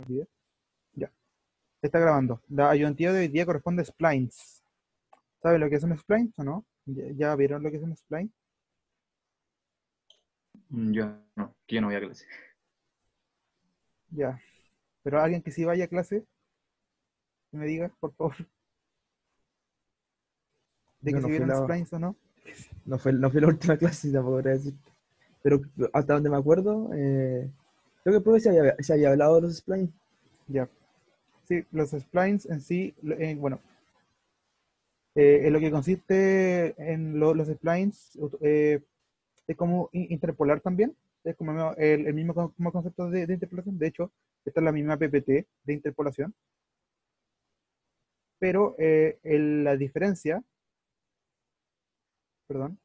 olvidé. Ya, está grabando. La ayudantía de hoy día corresponde a splines. ¿Saben lo que son splines o no? ¿Ya vieron lo que son splines? Yo no voy a clase. Ya. Pero alguien que sí vaya a clase, que me diga, por favor, de Yo que si no fui vieron la, splines o no. no fui la última clase, tampoco podría decir. Pero hasta donde me acuerdo, creo que el profe se había hablado de los splines. Ya. Sí, los splines en sí, bueno, en lo que consiste en los splines, es como interpolar también. Es como el mismo como concepto de interpolación. De hecho, esta es la misma PPT de interpolación. Pero la diferencia, perdón,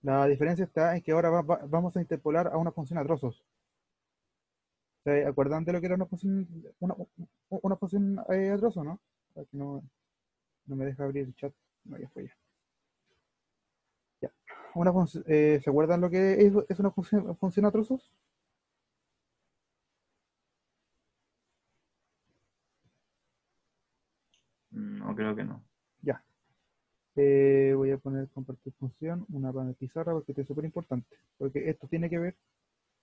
la diferencia está en que ahora vamos a interpolar a una función a trozos. ¿Se acuerdan de lo que era una función a trozos, no? Aquí no me deja abrir el chat. No, ya fue ya. Ya. ¿Se acuerdan lo que es una función a trozos? No, creo que no. Ya. Voy a poner compartir función, una para pizarra porque esto es súper importante. Porque esto tiene que ver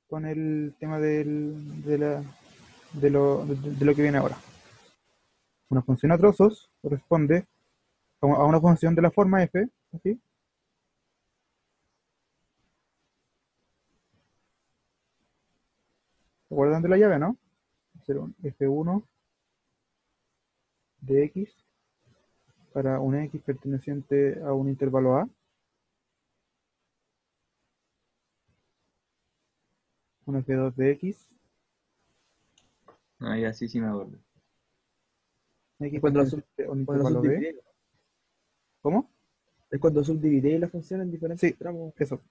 con el tema de lo que viene ahora. Una función a trozos corresponde a una función de la forma f, ¿así? ¿Se acuerdan de la llave, no? Hacer un f1 de x para un x perteneciente a un intervalo a, un f2 de x, Ah, ya sí me acuerdo. x Es cuando perteneciente a un cuando lo intervalo b. subdividí. ¿Cómo? Es cuando subdividí la función en diferentes Sí, tramos. eso.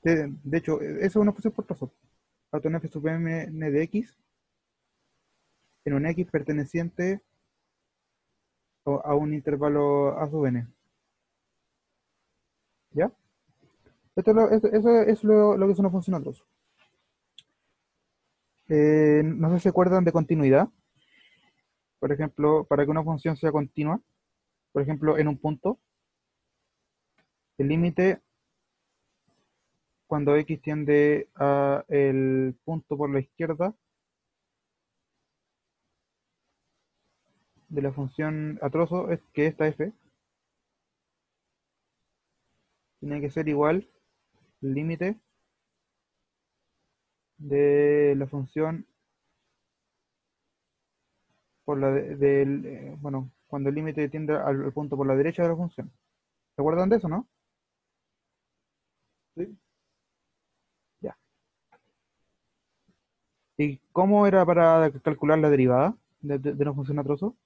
De hecho, eso es una función por trozos. Auto en f sub m n de x en un x perteneciente a un intervalo a sub n. ¿Ya? Eso es lo que es una función a trozos. No sé si se acuerdan de continuidad. Por ejemplo, para que una función sea continua, por ejemplo, en un punto, el límite cuando x tiende a el punto por la izquierda de la función a trozo es que esta f tiene que ser igual al límite de la función por bueno, cuando el límite tiende al punto por la derecha de la función. ¿Se acuerdan de eso, no? ¿Sí? Ya. ¿Y cómo era para calcular la derivada de una función a trozo?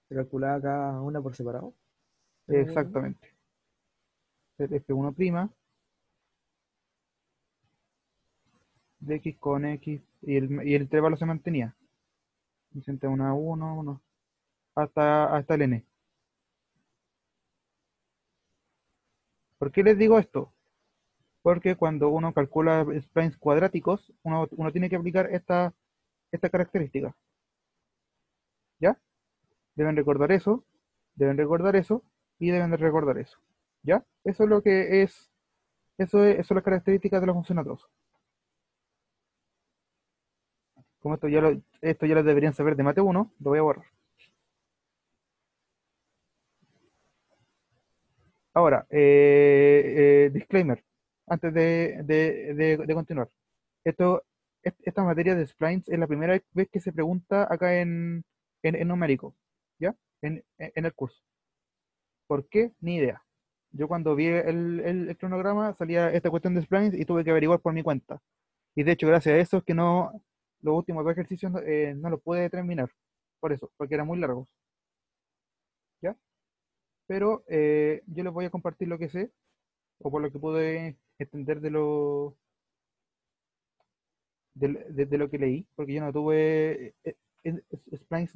Se calculaba cada una por separado. ¿Sí me acuerdo? Exactamente. F1' de x con x y el intervalo se mantenía. Entre 1 a 1, hasta el n. ¿Por qué les digo esto? Porque cuando uno calcula splines cuadráticos, uno tiene que aplicar esta característica. ¿Ya? Deben recordar eso, deben recordar eso y deben de recordar eso. ¿Ya? Eso es lo que es, eso son las características de la función a trozo. Como esto ya lo deberían saber de mate 1, lo voy a borrar. Ahora, disclaimer, antes de continuar. Esto, esta materia de splines es la primera vez que se pregunta acá en numérico, ¿ya? En el curso. ¿Por qué? Ni idea. Yo cuando vi el cronograma salía esta cuestión de splines y tuve que averiguar por mi cuenta. Y de hecho, gracias a eso es que los últimos dos ejercicios no los pude terminar. Por eso, porque eran muy largos, ¿ya? Pero yo les voy a compartir lo que sé, o por lo que pude entender de lo que leí, porque yo no tuve splines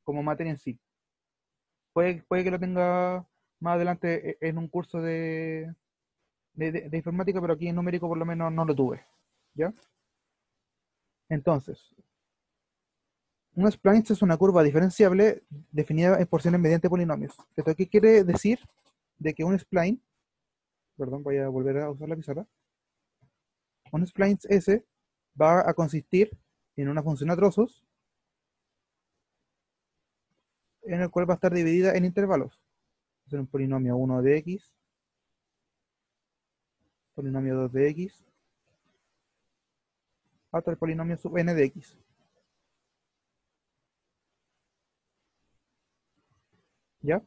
como materia en sí. Puede que lo tenga más adelante en un curso de informática, pero aquí en numérico por lo menos no lo tuve. ¿Ya? Entonces, un spline es una curva diferenciable definida en porciones mediante polinomios. ¿Esto qué quiere decir? De que un spline, perdón, voy a volver a usar la pizarra. Un spline S va a consistir en una función a trozos en el cual va a estar dividida en intervalos. Es un polinomio 1 de x, polinomio 2 de x, hasta el polinomio sub n de x. ¿Ya?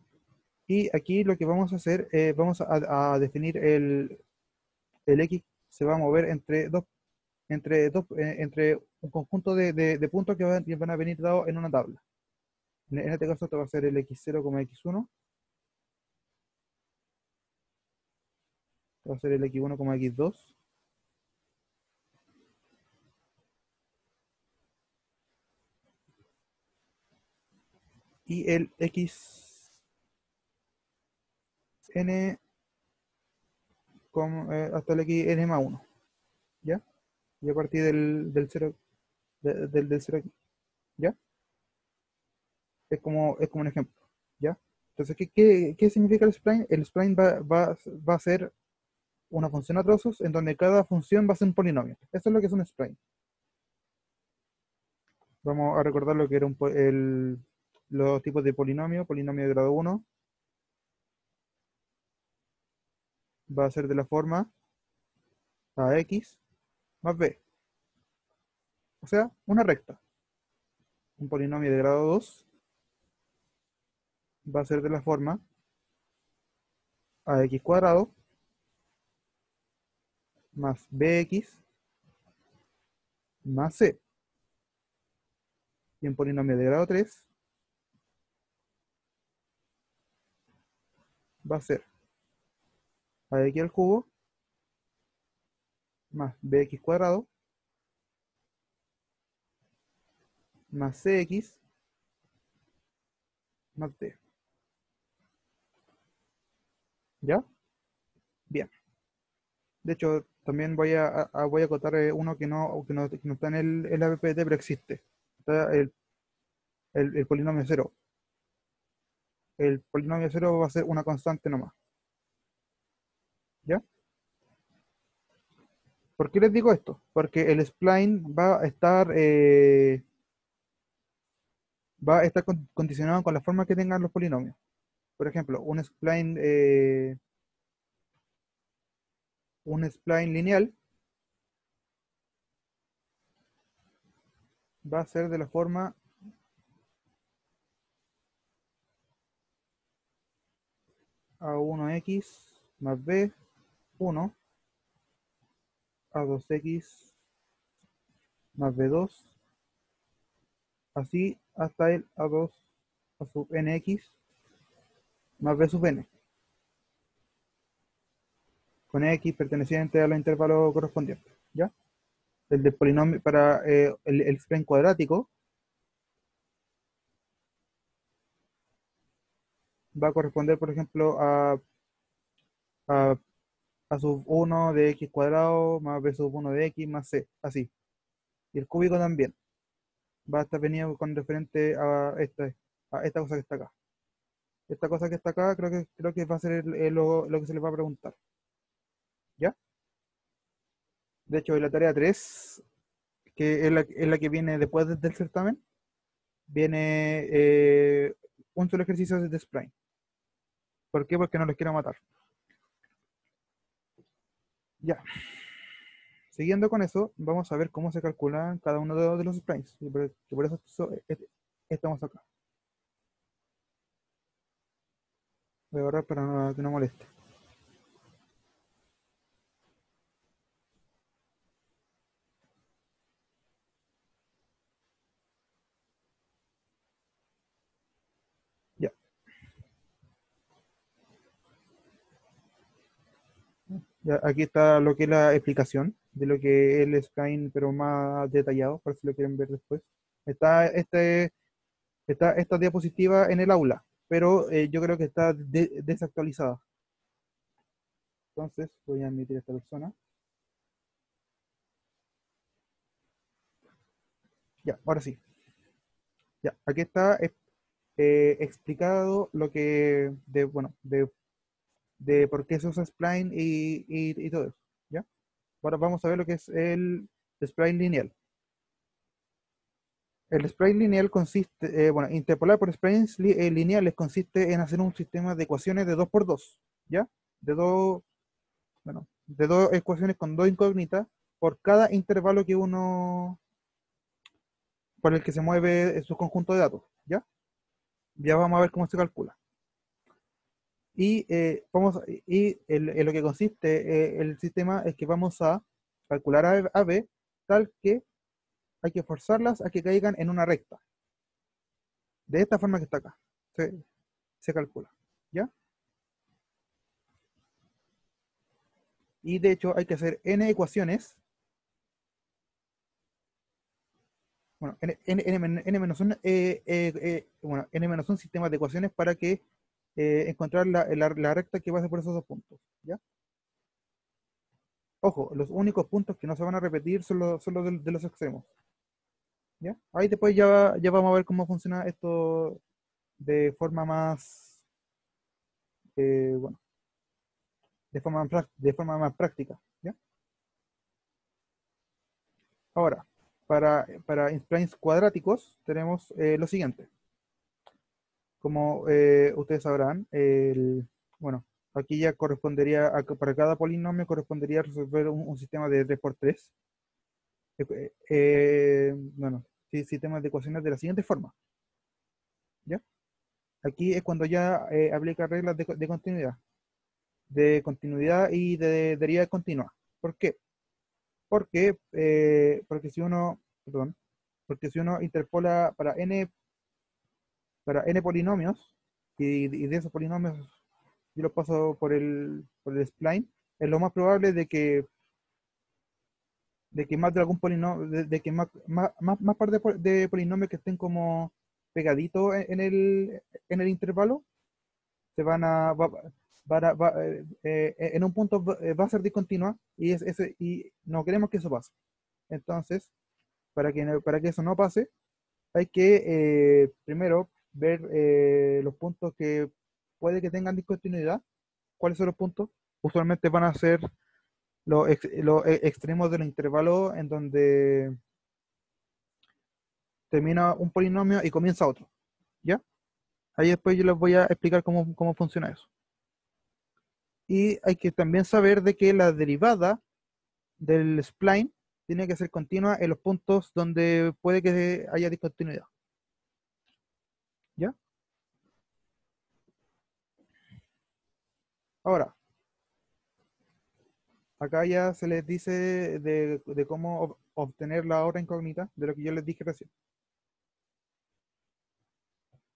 Y aquí lo que vamos a hacer, vamos a definir el x se va a mover entre un conjunto de puntos que van a venir dados en una tabla. En este caso esto va a ser el x0, x1, va a ser el x1, x2, y el xn hasta el xn más 1, ¿ya? Y a partir del 0, del 0 aquí, ¿ya? Es como un ejemplo, ¿ya? Entonces, ¿qué significa el spline? El spline va a ser una función a trozos en donde cada función va a ser un polinomio. Eso es lo que es un spline. Vamos a recordar lo que era los tipos de polinomio. Polinomio de grado 1 va a ser de la forma ax más b. O sea, una recta. Un polinomio de grado 2 va a ser de la forma ax cuadrado más bx más c. Y un polinomio de grado 3 va a ser ax al cubo más bx cuadrado más cx más d. ¿Ya? Bien. De hecho, también voy a acotar uno que no está en la PPT, pero existe. Está el polinomio cero. El polinomio cero va a ser una constante nomás. ¿Ya? ¿Por qué les digo esto? Porque el spline va a estar condicionado con la forma que tengan los polinomios. Por ejemplo, un spline lineal va a ser de la forma a1x más b1 a2x más b2, así hasta el a2 a sub nx más b sub n, con x perteneciente a los intervalos correspondientes. ¿Ya? El del polinomio para el spline cuadrático va a corresponder, por ejemplo, a, a sub 1 de x cuadrado más b sub 1 de x más c, así. Y el cúbico también va a estar venido con referente a esta cosa que está acá. Esta cosa que está acá creo que va a ser lo que se les va a preguntar. ¿Ya? De hecho, en la tarea 3, que es la que viene después del certamen, viene un solo ejercicio de spline. ¿Por qué? Porque no los quiero matar. Ya. Siguiendo con eso, vamos a ver cómo se calculan cada uno de los splines. Y por eso estamos acá. Voy a borrar para que no moleste. Ya. Ya, aquí está lo que es la explicación de lo que es el spline, pero más detallado, por si lo quieren ver después. Está esta diapositiva en el aula, pero yo creo que está desactualizada. Entonces, voy a admitir a esta persona. Ya, ahora sí. Ya, aquí está explicado lo que, bueno, de por qué se usa spline y todo eso. ¿Ya? Ahora vamos a ver lo que es el spline lineal. El spline lineal consiste, bueno, interpolar por splines lineales consiste en hacer un sistema de ecuaciones de 2 por 2, ¿ya? De dos, bueno, de dos ecuaciones con dos incógnitas por cada intervalo que uno, por el que se mueve su conjunto de datos, ¿ya? Ya vamos a ver cómo se calcula. En lo que consiste el sistema es que vamos a calcular a B tal que hay que forzarlas a que caigan en una recta. De esta forma que está acá. Se calcula. ¿Ya? Y de hecho hay que hacer n ecuaciones. Bueno, n-1, bueno, n-1 sistemas de ecuaciones para que encontrar la recta que pase por esos dos puntos. ¿Ya? Ojo, los únicos puntos que no se van a repetir son los de los extremos. ¿Ya? Ahí después ya vamos a ver cómo funciona esto de forma más, bueno, de forma más práctica. ¿Ya? Ahora, para splines cuadráticos tenemos lo siguiente. Como ustedes sabrán, bueno, aquí ya correspondería, para cada polinomio correspondería resolver un sistema de 3 por 3. Bueno, sí, sistemas de ecuaciones de la siguiente forma. ¿Ya? Aquí es cuando ya aplica reglas de continuidad y de derivada continua. ¿Por qué? Porque si uno, perdón, porque si uno interpola para n polinomios y de esos polinomios yo los paso por el spline, es lo más probable de que más de algún polinomio, de que más par de polinomios que estén como pegaditos en el intervalo se en un punto va a ser discontinua y no queremos que eso pase. Entonces, para que eso no pase, hay que primero ver los puntos que puede que tengan discontinuidad. ¿Cuáles son los puntos? Usualmente van a ser los extremos del intervalo en donde termina un polinomio y comienza otro. ¿Ya? Ahí después yo les voy a explicar cómo funciona eso. Y hay que también saber de que la derivada del spline tiene que ser continua en los puntos donde puede que haya discontinuidad. ¿Ya? Ahora, acá ya se les dice de cómo obtener la hora incógnita de lo que yo les dije recién.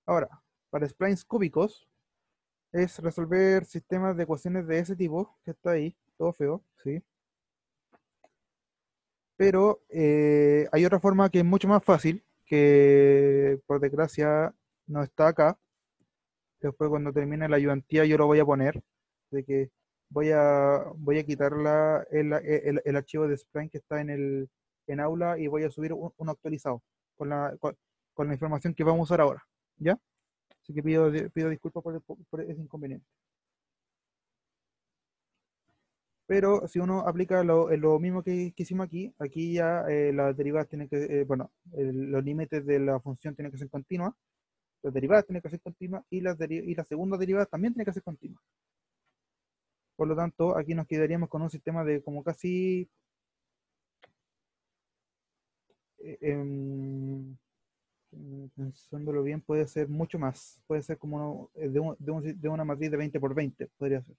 Ahora, para splines cúbicos es resolver sistemas de ecuaciones de ese tipo, que está ahí, todo feo, ¿sí? Pero hay otra forma que es mucho más fácil, que por desgracia no está acá. Después cuando termine la ayudantía yo lo voy a poner, de que voy a quitar el archivo de Spline que está en aula y voy a subir uno actualizado con la información que vamos a usar ahora. ¿Ya? Así que pido disculpas por ese inconveniente. Pero si uno aplica lo mismo que hicimos aquí ya las derivadas tienen que, bueno, los límites de la función tienen que ser continuas, las derivadas tienen que ser continuas y la segunda derivada también tiene que ser continua. Por lo tanto, aquí nos quedaríamos con un sistema de como casi, pensándolo bien, puede ser mucho más. Puede ser como de una matriz de 20 por 20, podría ser.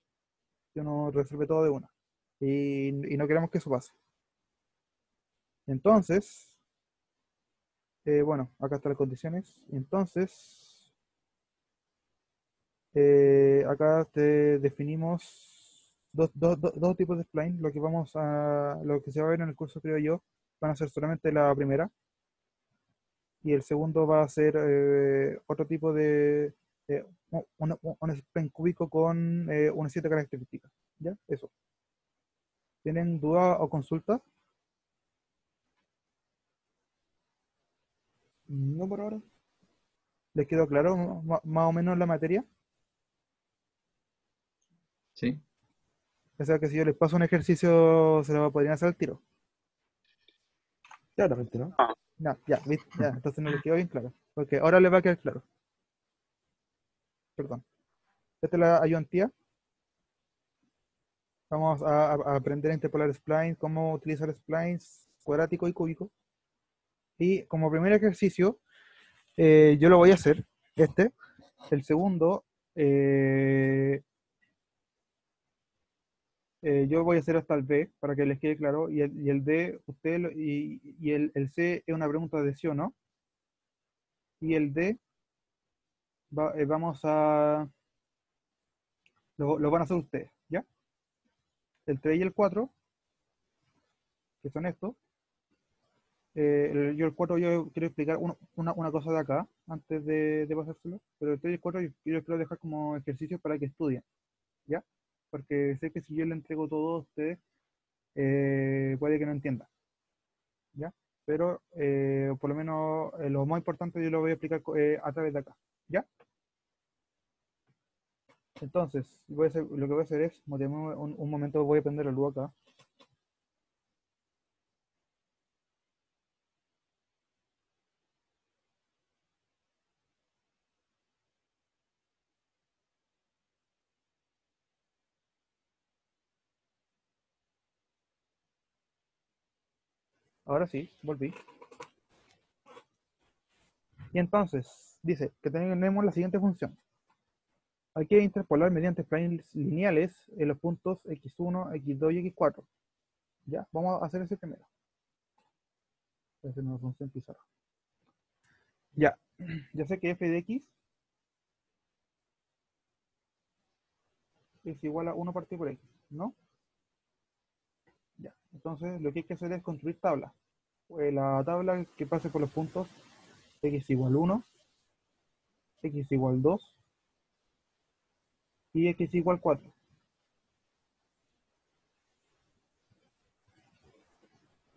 Si uno resuelve todo de una. Y no queremos que eso pase. Entonces, bueno, acá están las condiciones. Entonces, acá te definimos dos tipos de spline. Lo que se va a ver en el curso, creo yo, van a ser solamente la primera. Y el segundo va a ser otro tipo de un spline cúbico con unas 7 características. ¿Ya? Eso. ¿Tienen duda o consulta? No por ahora. ¿Les quedó claro más o menos la materia? ¿Sí? O sea que si yo les paso un ejercicio, se lo podrían hacer al tiro. Claramente, ¿no? No, ya, ¿viste? Ya, entonces no les quedó bien claro. Porque ahora les va a quedar claro. Perdón. Esta es la ayudantía. Vamos a aprender a interpolar splines, cómo utilizar splines cuadrático y cúbico. Y como primer ejercicio, yo lo voy a hacer. Este. El segundo, eh, yo voy a hacer hasta el B para que les quede claro. Y el D, y el C es una pregunta de sí o no. Y el D, vamos a. Lo van a hacer ustedes, ¿ya? El 3 y el 4 que son estos. Yo el 4 yo quiero explicar una cosa de acá, antes de pasárselo, pero el 3 y el 4 yo los quiero dejar como ejercicios para que estudien, ¿ya? Porque sé que si yo le entrego todo a ustedes, puede que no entiendan, ¿ya? Pero por lo menos lo más importante yo lo voy a explicar a través de acá, ¿ya? Entonces, lo que voy a hacer es, un momento, voy a prender la luz acá. Ahora sí, volví. Y entonces, dice que tenemos la siguiente función. Hay que interpolar mediante splines lineales en los puntos x1, x2 y x4. Ya, vamos a hacer ese primero. Voy a hacer una función pizarra. Ya, ya sé que f de x es igual a 1 partido por x, ¿no? Ya, entonces lo que hay que hacer es construir tablas. La tabla que pase por los puntos x igual 1, x igual 2 y x igual 4.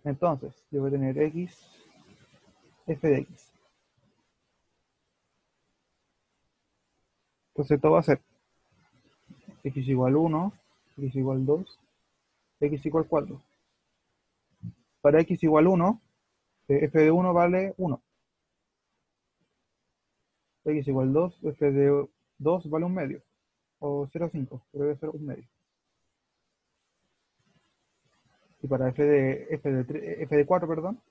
Entonces, yo voy a tener x, f de x. Entonces todo va a ser x igual 1, x igual 2, x igual 4. Para x igual 1, f de 1 vale 1. X igual 2, f de 2 vale un medio. O 0,5, pero debe ser un medio. Y para f de 4, perdón,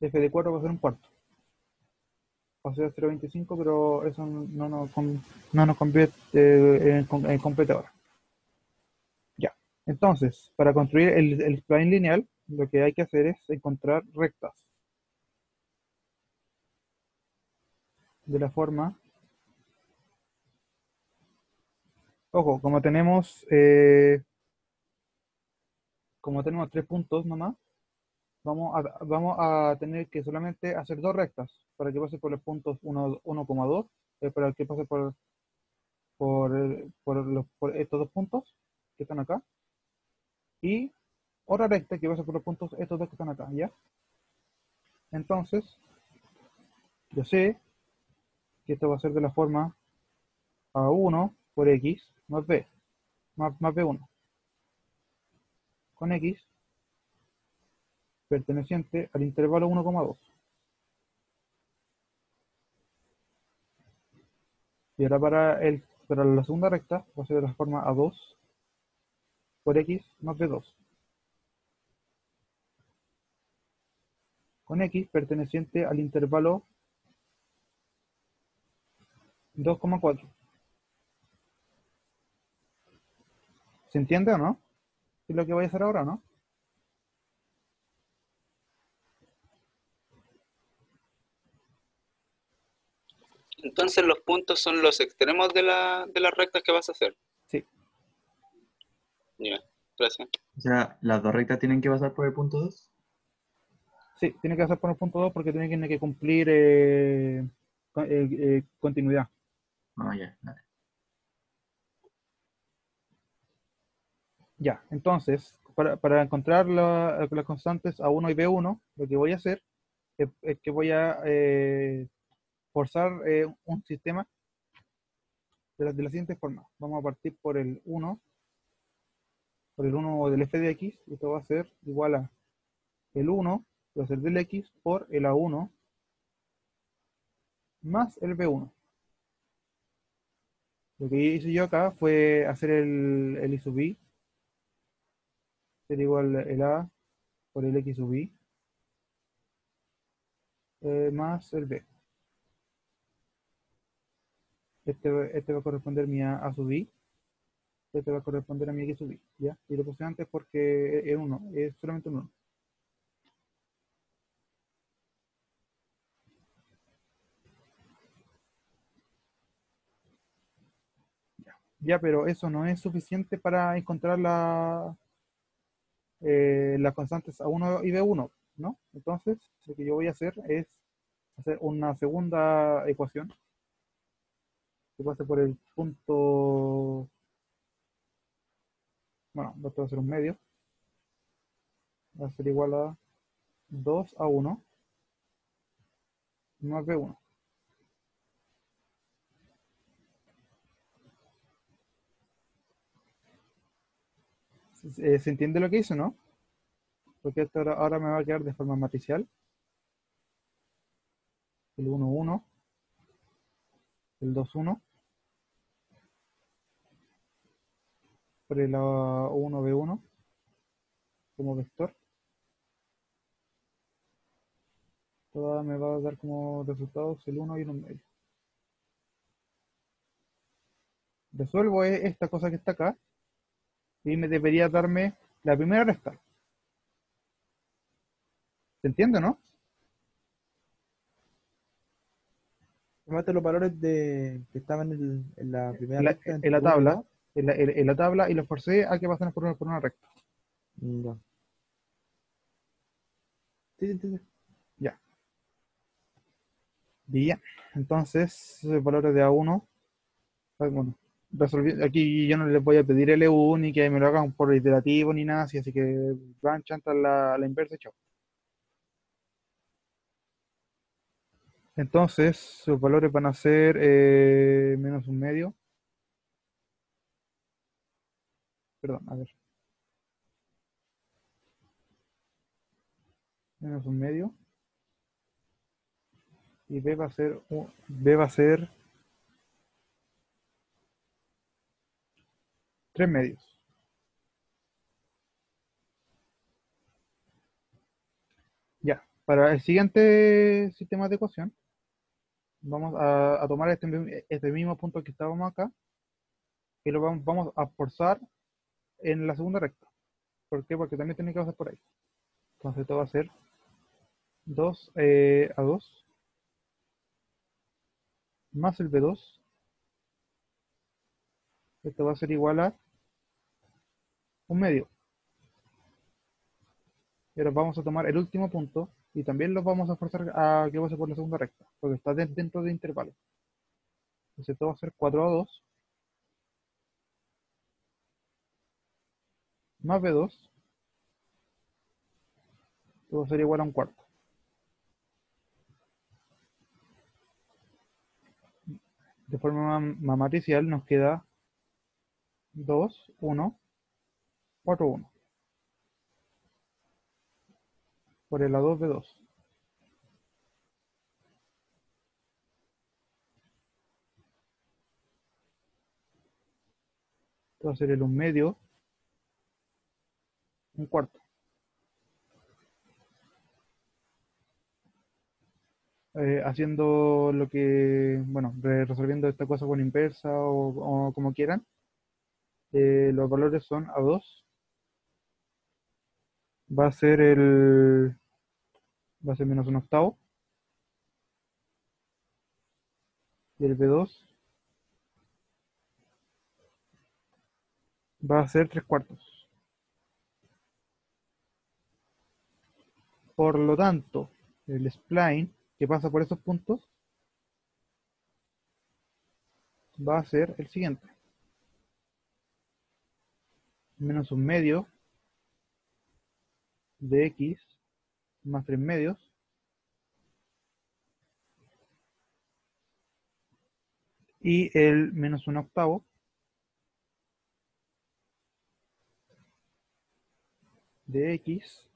f de 4 va a ser un cuarto. O sea, 0,25, pero eso no nos convierte en completa ahora. Ya. Entonces, para construir el spline lineal, lo que hay que hacer es encontrar rectas. De la forma. Ojo, como tenemos 3 puntos nomás, vamos a tener que solamente hacer 2 rectas para que pase por los puntos 1,2, para que pase por estos 2 puntos que están acá, y otra recta que pase por los puntos estos dos que están acá, ¿ya? Entonces, yo sé que esto va a ser de la forma a1 por x más b, más b1, con x perteneciente al intervalo 1,2. Y ahora para la segunda recta va a ser de la forma a2 por x más b2, con x perteneciente al intervalo 2,4. ¿Se entiende o no? ¿Qué es lo que voy a hacer ahora, no? Entonces los puntos son los extremos de las rectas que vas a hacer. Sí, Ya, gracias. O sea, las dos rectas tienen que pasar por el punto 2. sí, tiene que hacer por el punto 2 porque tiene que cumplir continuidad. Ah, ya, dale. Ya, entonces, para encontrar las constantes A1 y B1, lo que voy a hacer es que voy a forzar un sistema de la siguiente forma. Vamos a partir por el 1 del f de x, y esto va a ser igual a el 1, que va a ser del x, por el a1 más el b1. Lo que hice yo acá fue hacer el i sub i, ser igual el a por el x sub i, más el b. Este va a corresponder a mi a sub i, este va a corresponder a mi x sub i, ¿ya? Y lo puse antes porque es 1, es solamente un 1. Ya, pero eso no es suficiente para encontrar las constantes A1 y B1, ¿no? Entonces, lo que yo voy a hacer es hacer una segunda ecuación que pase por el punto, bueno, esto va a ser un medio, va a ser igual a 2A1 más B1. ¿Se entiende lo que hice, no? Porque esto ahora me va a quedar de forma matricial. El 1, 1, el 2, 1, por el A1, B1 como vector. Toda me va a dar como resultados el 1 y el 1 medio. Resuelvo esta cosa que está acá y me debería darme la primera recta. ¿Se entiende, no? Tomaste los valores que estaban en la primera En la, recta, en entre la 1 y tabla, 2. en la tabla, y los forcé a que pasen por una recta. Ya. Sí, sí, sí, sí. Ya. Bien. Entonces, valores de A1. Bueno, resolví, aquí yo no les voy a pedir LU ni que me lo hagan por iterativo ni nada así que van, chantan la inversa y chao. Entonces, sus valores van a ser menos un medio. Perdón, a ver. Menos un medio. Y B va a ser 3 medios. Ya, para el siguiente sistema de ecuación, vamos a tomar este mismo punto que estábamos acá y lo vamos a forzar en la segunda recta. ¿Por qué? Porque también tiene que pasar por ahí. Entonces esto va a ser 2 a 2 más el B2. Esto va a ser igual a un medio. Y ahora vamos a tomar el último punto y también lo vamos a forzar a que pase por la segunda recta, porque está dentro de intervalo. Entonces esto va a ser 4 a 2 más B2. Esto va a ser igual a un cuarto. De forma matricial nos queda 2, 1, 4, 1. Por el A2, B2. Esto va a ser el 1 medio, un cuarto. Haciendo lo que, bueno, resolviendo esta cosa con inversa o como quieran. Los valores son A2. Va a ser va a ser menos un octavo. Y el B2 va a ser 3 cuartos. Por lo tanto, el spline que pasa por esos puntos va a ser el siguiente. Menos un medio de x más 3 medios y el menos 1/8 de x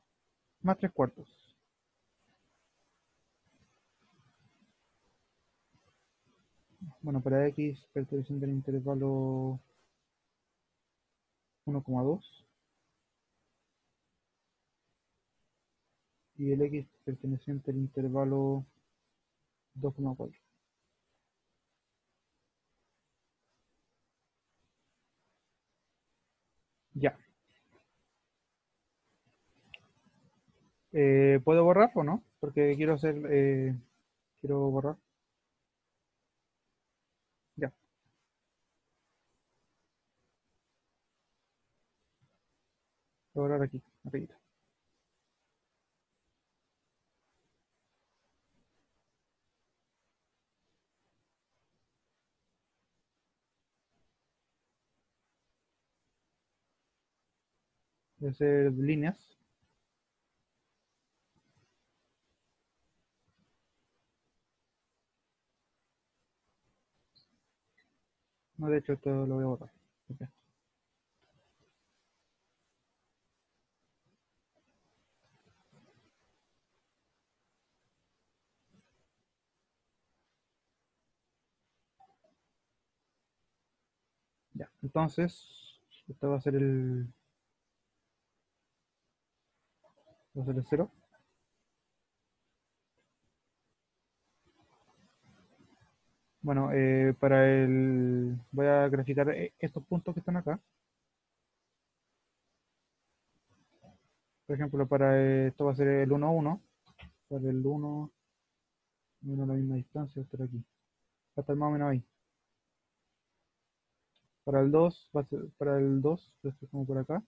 más 3/4. Bueno, para x perteneciente al intervalo 1,2 y el x perteneciente al intervalo 2,4. Ya. ¿Puedo borrar o no? Porque quiero borrar. Ya. Voy a borrar aquí, arriba. Voy a hacer líneas. No, de hecho, esto lo voy a borrar. Ok. Ya. Entonces, esto va a ser el 0. Bueno, voy a graficar estos puntos que están acá. Por ejemplo, esto va a ser el 1, 1. Para el 1, a la misma distancia, va a estar aquí. Va a estar más o menos ahí. Para el 2, va a ser como por acá.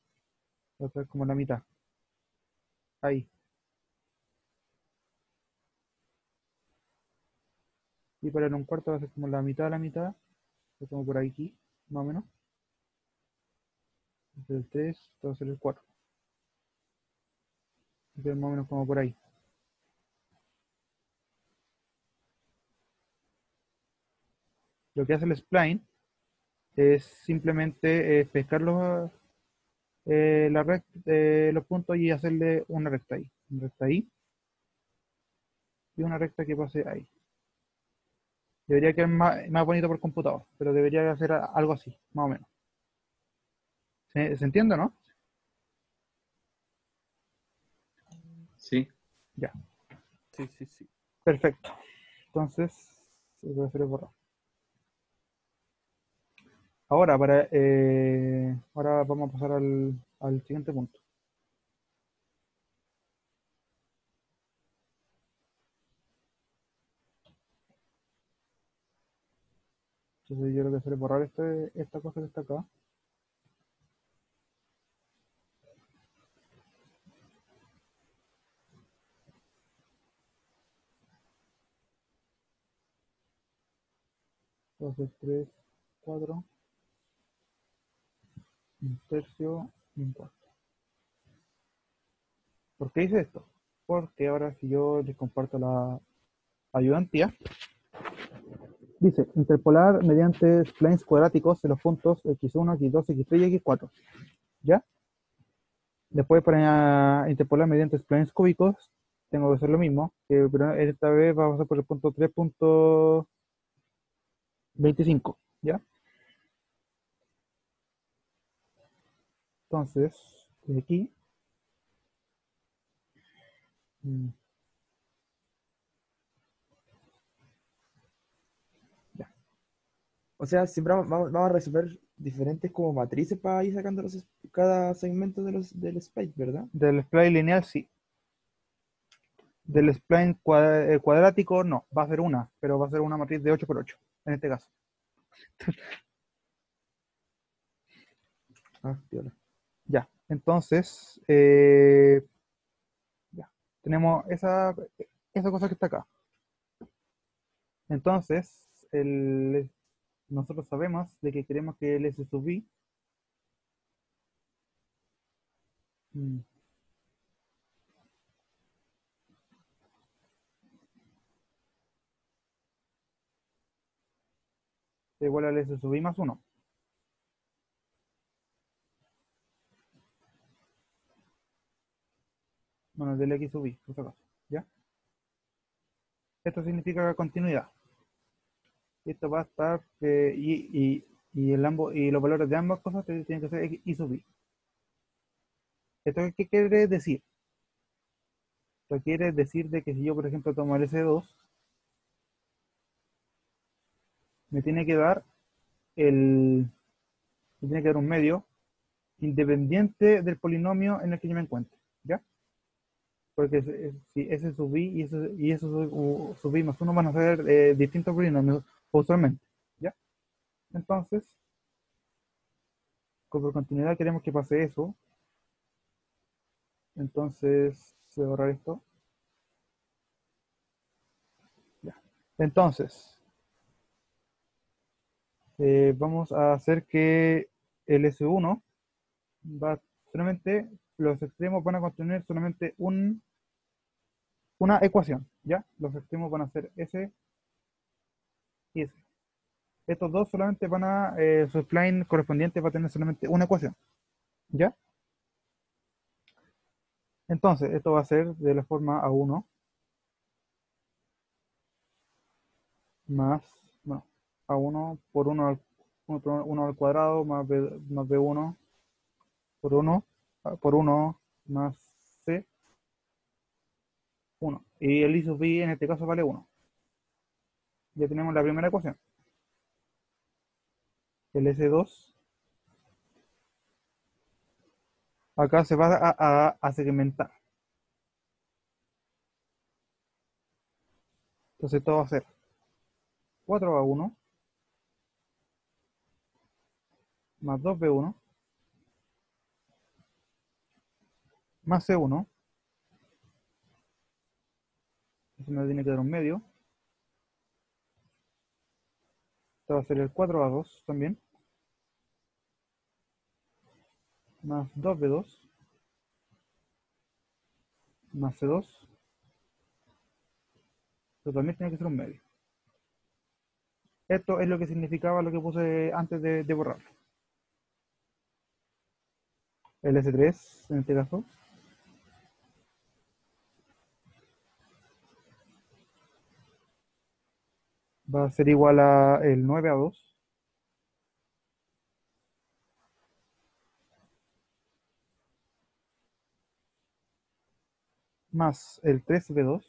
Va a estar como la mitad. Ahí. Y para el 1/4 va a ser como la mitad de la mitad. Va a ser como por aquí, más o menos. Va a ser el 3, esto va a ser el 4. Va a ser más o menos como por ahí. Lo que hace el spline es simplemente pescar los puntos y hacerle una recta ahí. Una recta ahí y una recta que pase ahí. Debería quedar más bonito por computador, pero debería hacer algo así, más o menos. ¿Se entiende, no? Sí. Ya, Sí, sí, sí. perfecto. Entonces, voy a hacer el borrado. Ahora vamos a pasar al siguiente punto. Entonces yo lo que hacer es borrar esta cosa que está acá. Entonces 3, 4, un tercio y un cuarto. ¿Por qué hice esto? Porque ahora si yo les comparto la ayudantía, dice interpolar mediante splines cuadráticos en los puntos x1, x2, x3 y x4. ¿Ya? Después para interpolar mediante splines cúbicos, tengo que hacer lo mismo, pero esta vez vamos a pasar por el punto 3.25. ¿Ya? Entonces, de aquí, mm, ya. O sea, siempre vamos a resolver diferentes como matrices para ir sacando cada segmento del space, ¿verdad? Del spline lineal sí. Del spline cuadrático no, va a ser una, pero va a ser una matriz de 8 por 8 en este caso. Ah, piola. Ya, entonces, ya, tenemos esa cosa que está acá. Entonces, nosotros sabemos de que queremos que el S sub i mm, igual al S sub I más 1. Bueno, del X sub I, por si acaso, ¿ya? Esto significa continuidad. Esto va a estar, y los valores de ambas cosas tienen que ser X y sub I. ¿Esto qué quiere decir? Esto quiere decir de que si yo, por ejemplo, tomo el S2, me tiene que dar me tiene que dar un medio independiente del polinomio en el que yo me encuentre, ¿ya? Porque si S sub I y S sub I más 1 van a ser distintos polinomios usualmente, ¿ya? Entonces, por continuidad queremos que pase eso. Entonces, voy a borrar esto. Ya. Entonces, vamos a hacer que el S1 va solamente, los extremos van a contener solamente una ecuación, ¿ya? Los extremos van a ser S y S. Estos dos solamente van a, su spline correspondiente va a tener solamente una ecuación, ¿ya? Entonces, esto va a ser de la forma A1 más, bueno, A1 por 1 al cuadrado más B1 por 1 más C 1. Y el I sub I en este caso vale 1. Ya tenemos la primera ecuación. El S2 acá se va a segmentar. Entonces esto va a ser 4A1 más 2B1 más C1. Eso me tiene que dar un medio. Esto va a ser el 4A2 también. Más 2B2 más C2. Esto también tiene que ser un medio. Esto es lo que significaba lo que puse antes de borrarlo. El S3 en este caso va a ser igual a el 9A2 más el 3B2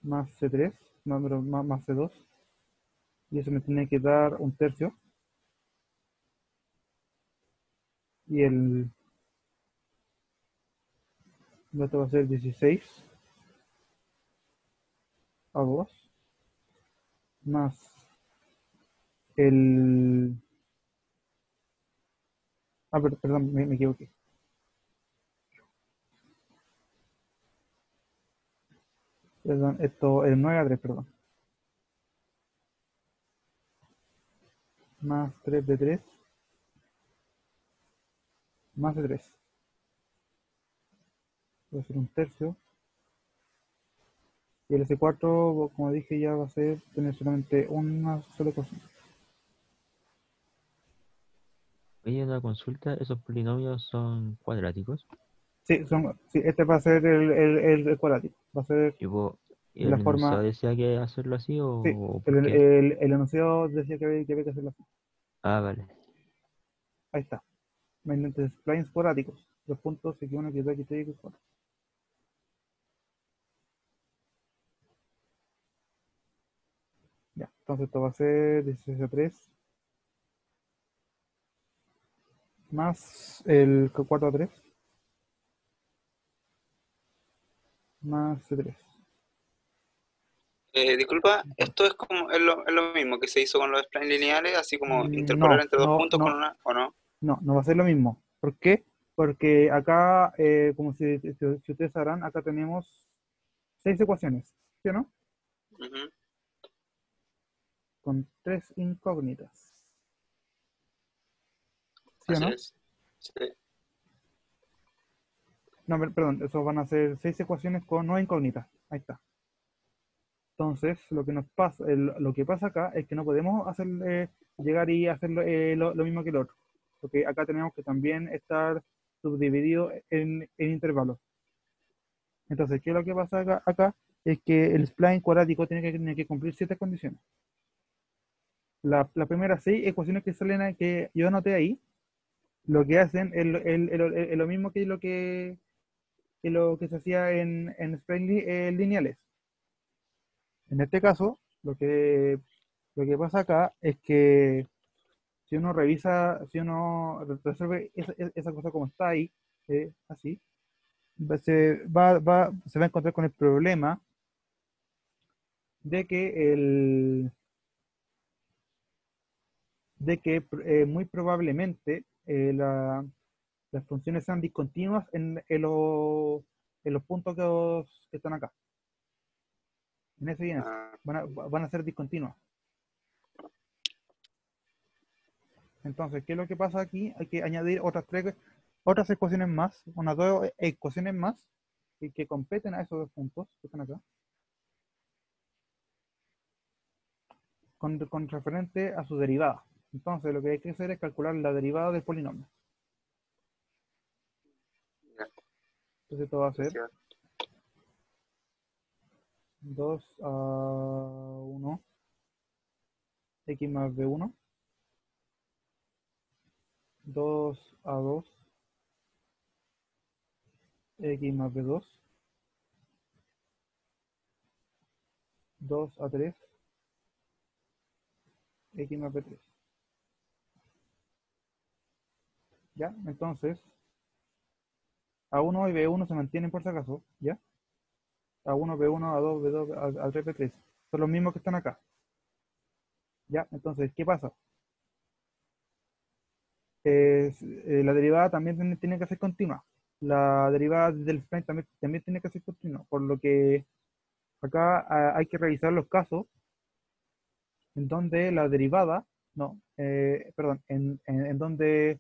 más C3 más C2, y eso me tiene que dar un tercio, y esto va a ser 16A2 más el... perdón, me equivoqué. Perdón, esto, el 9A3, perdón. Más 3B3 más C3. Va a ser un tercio. Y el S4, como dije, ya va a ser tener solamente una sola ecuación. Oye, una consulta, ¿esos polinomios son cuadráticos? Sí, este va a ser el cuadrático. Va a ser Tipo, ¿y de la el enunciado forma... decía que hacerlo así Sí, o por el, qué? el, el enunciado decía que había que hacerlo así. Ah, vale. Ahí está. Mediante splines cuadráticos. Los puntos X1, X2, X3 y X4. Ya, entonces esto va a ser 16A3 más el 4A3 más C3. Disculpa, esto es como es lo mismo que se hizo con los splines lineales, así como interpolar No, entre dos no, puntos con no, una, ¿o no? no va a ser lo mismo. ¿Por qué? Porque acá, como si ustedes sabrán, acá tenemos 6 ecuaciones, ¿sí o no? Ujú, Con 3 incógnitas, ¿sí o así no? es. Sí. No, perdón, esos van a ser 6 ecuaciones con 9 incógnitas. Ahí está. Entonces, lo que nos pasa, lo que pasa acá es que no podemos hacer, llegar y hacer lo mismo que el otro. Porque acá tenemos que también estar subdividido en intervalos. Entonces, ¿qué es lo que pasa acá? Es que el spline cuadrático tiene que cumplir ciertas condiciones. Las primeras 6 ecuaciones que salen, que yo anoté ahí, lo que hacen es lo mismo que lo que se hacía en spline lineales. En este caso, lo que pasa acá es que si uno revisa, si uno resuelve esa cosa como está ahí, así, se va a encontrar con el problema de que muy probablemente las funciones sean discontinuas en los puntos que están acá. En ese y en ese. Ah, Van a ser discontinuas. Entonces, ¿qué es lo que pasa aquí? Hay que añadir otras ecuaciones más, unas 2 ecuaciones más que competen a esos 2 puntos que están acá, con referente a su derivada. Entonces, lo que hay que hacer es calcular la derivada del polinomio. ya, Entonces, esto va a ser sí, 2 a 1 x más b1, 2 a 2 x más b2, 2 a 3 x más b3. ¿Ya? Entonces, A1 y B1 se mantienen por si acaso, ¿ya? A1, B1, A2, B2, A3, B3. Son los mismos que están acá, ¿ya? Entonces, ¿qué pasa? La derivada también tiene que ser continua. La derivada del spline también tiene que ser continua, por lo que acá hay que revisar los casos en donde la derivada, no, perdón, en donde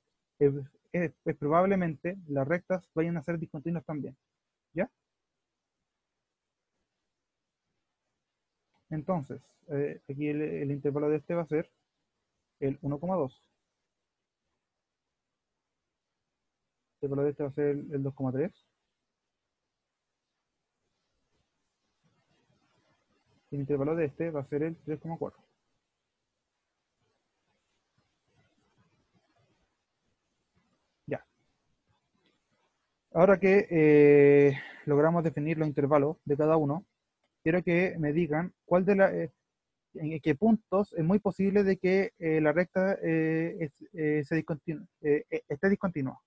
probablemente las rectas vayan a ser discontinuas también, ¿ya? Entonces, aquí el intervalo de este va a ser el 1,2. El intervalo de este va a ser el 2,3. Y el intervalo de este va a ser el 3,4. Ya. Ahora que logramos definir los intervalos de cada uno, quiero que me digan en qué puntos es muy posible de que la recta esté discontinua.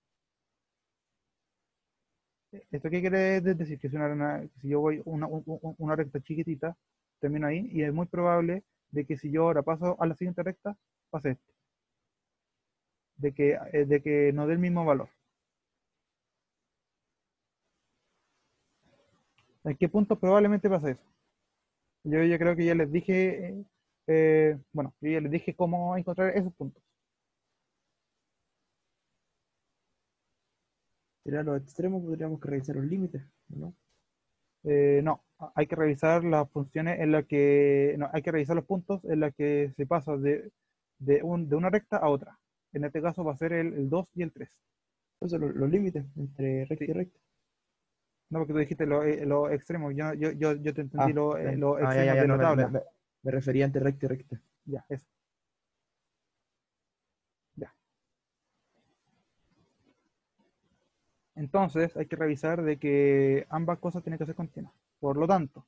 ¿Esto qué quiere decir? Que que si yo voy una recta chiquitita, termino ahí, y es muy probable de que si yo ahora paso a la siguiente recta, pase esto, de que no dé el mismo valor. ¿En qué punto probablemente pasa eso? Yo creo que ya les dije, bueno, yo ya les dije cómo encontrar esos puntos. Sería los extremos, podríamos que revisar los límites, ¿no? No, hay que revisar las funciones en las que, no, hay que revisar los puntos en los que se pasa de una recta a otra. En este caso va a ser el 2 y el 3. Entonces, los límites entre recta Sí. y recta. No, porque tú dijiste los extremos, yo te entendí Ah, ya. los Ah, ya, extremos de no, la tabla. me refería entre recta y recta. Ya, eso. Ya. Entonces hay que revisar de que ambas cosas tienen que ser continuas. Por lo tanto,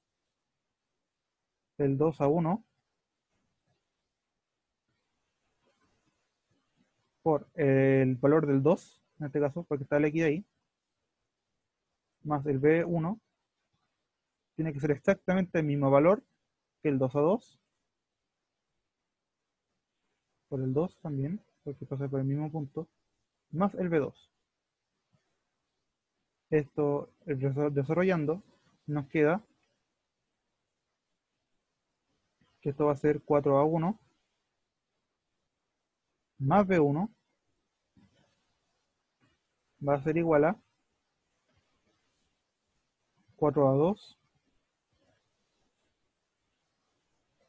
el 2 a 1 por el valor del 2, en este caso, porque está el X ahí, más el B1, tiene que ser exactamente el mismo valor que el 2 a 2, por el 2 también, porque pasa por el mismo punto, más el B2. Esto, desarrollando, nos queda que esto va a ser 4 a 1 más B1 va a ser igual a 4 a 2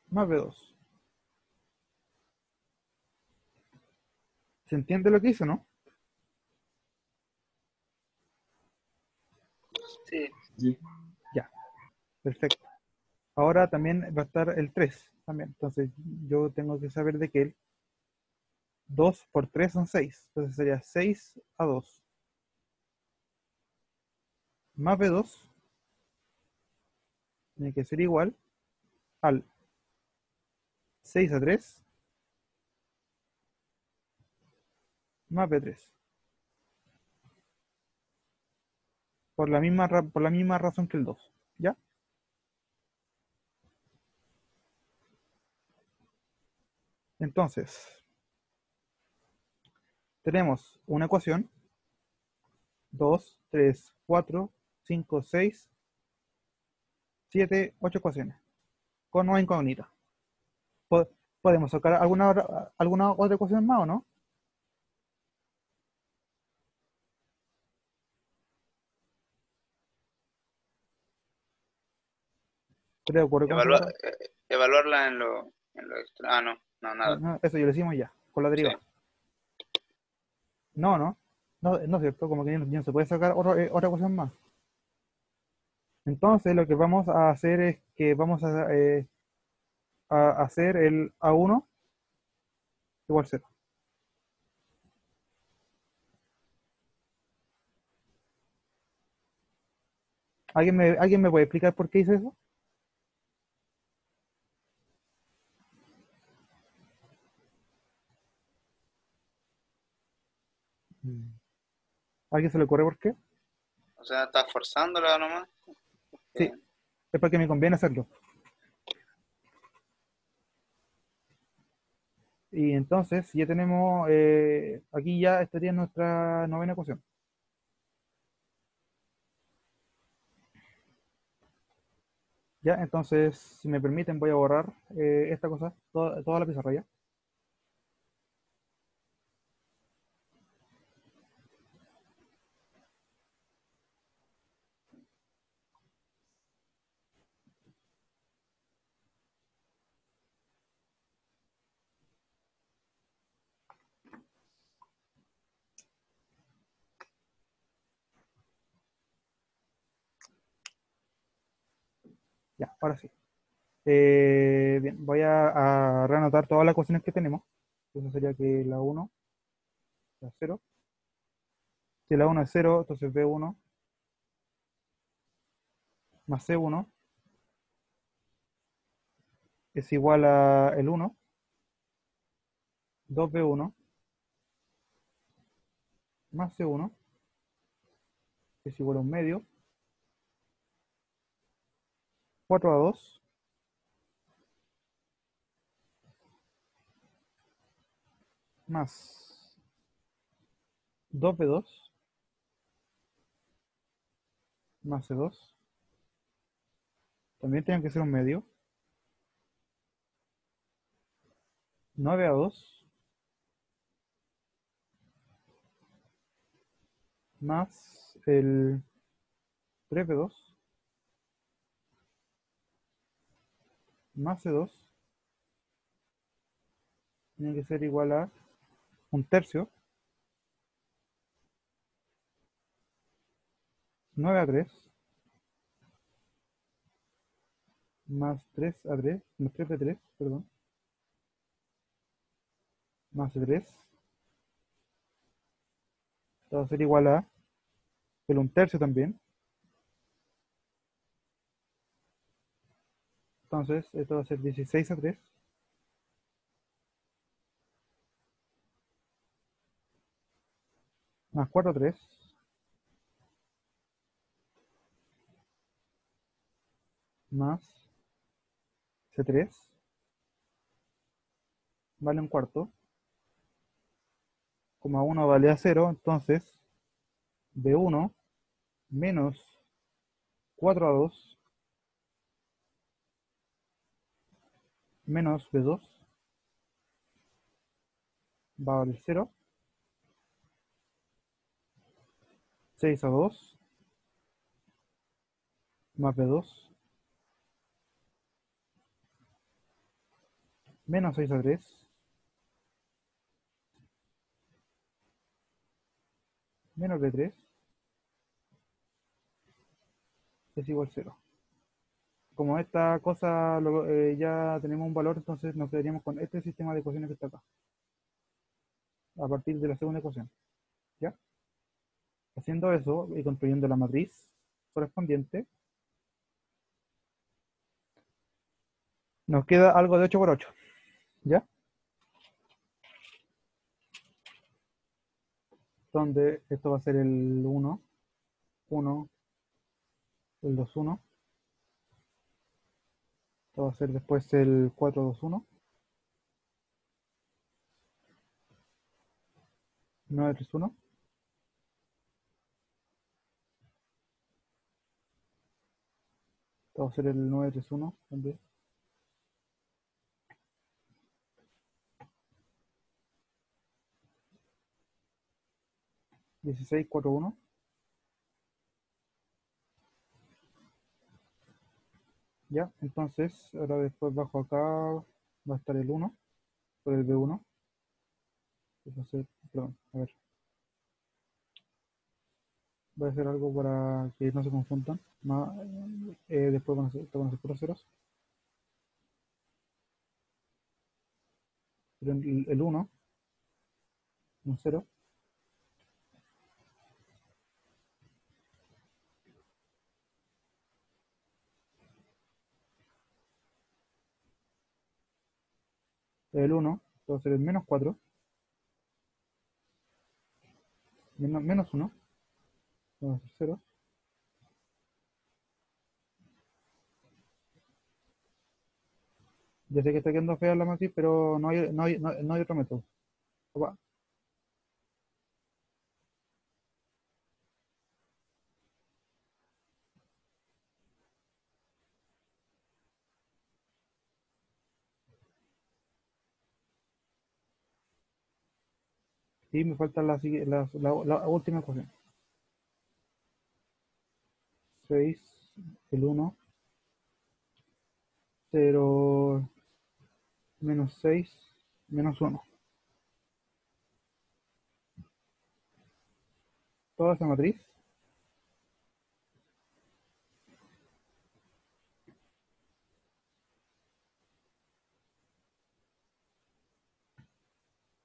más B2. ¿Se entiende lo que hizo, no? Sí. Sí. Ya, perfecto. Ahora también va a estar el 3 también. Entonces yo tengo que saber de que el 2 por 3 son 6. Entonces sería 6 a 2 más B2 tiene que ser igual al 6 a 3 más B3. Por la misma razón que el 2. ¿Ya? Entonces, tenemos una ecuación, 2, 3, 4, 5, 6, 7, 8 ecuaciones, con una incógnita. Po- ¿Podemos sacar alguna otra ecuación más o no? ¿Qué te ocurre con Evalua- sacar? evaluarla en lo extra. Ah, no, no, nada. No, eso ya lo decimos ya, con la Sí. derivada. No, no, no es cierto, como que ya no se puede sacar otra ecuación más. Entonces, lo que vamos a hacer es que vamos a hacer el A1 igual 0. ¿Alguien me puede explicar por qué hice eso? ¿Alguien se le ocurre por qué? O sea, estás forzándola nomás. Sí, es porque me conviene hacerlo. Y entonces, ya tenemos, aquí ya estaría nuestra novena ecuación. Ya, entonces, si me permiten, voy a borrar esta cosa, toda la pizarra ya. Ya, ahora sí. Bien, voy a reanotar todas las ecuaciones que tenemos. Entonces sería que la 1 es 0. Si la 1 es 0, entonces B1 más C1 es igual a el 1, 2B1 más C1 es igual a un medio, 4A2 más 2B2 más C2 también tienen que ser un medio, 9A2 más el 3B2 más C2 tiene que ser igual a un tercio, 9A3 más 3A3, más 3B3, perdón, más C3, va a ser igual a el un tercio también. Entonces, esto va a ser 16A3 más 4A3 más C3 vale un cuarto, coma 1 vale a 0, entonces B1 menos 4A2 menos B2 va a valer 0, 6A2 más B2 menos 6 a 3, menos B3 es igual a 0. Como esta cosa ya tenemos un valor, entonces nos quedaríamos con este sistema de ecuaciones que está acá, a partir de la segunda ecuación. ¿Ya? Haciendo eso y construyendo la matriz correspondiente, nos queda algo de 8 por 8. ¿Ya? Donde esto va a ser el 1, 1, el 2, 1. Esto va a ser después el 4, 2, 1. 9, 3, 1. Esto va a ser el 9, 3, 1 también. 16, 4, 1. ¿Ya? Entonces, ahora después bajo acá va a estar el 1 por el B1. Va a ser, perdón, a ver. Voy a hacer algo para que no se confundan. Después van a ser puros ceros. Pero el 1, un 0. El 1 va a ser el menos 4. Menos 1. Va a ser 0. Ya sé que está quedando fea la matriz, pero no hay otro método. Opa. Y me falta la última ecuación. 6, el 1, 0, menos 6, menos 1. Toda esa matriz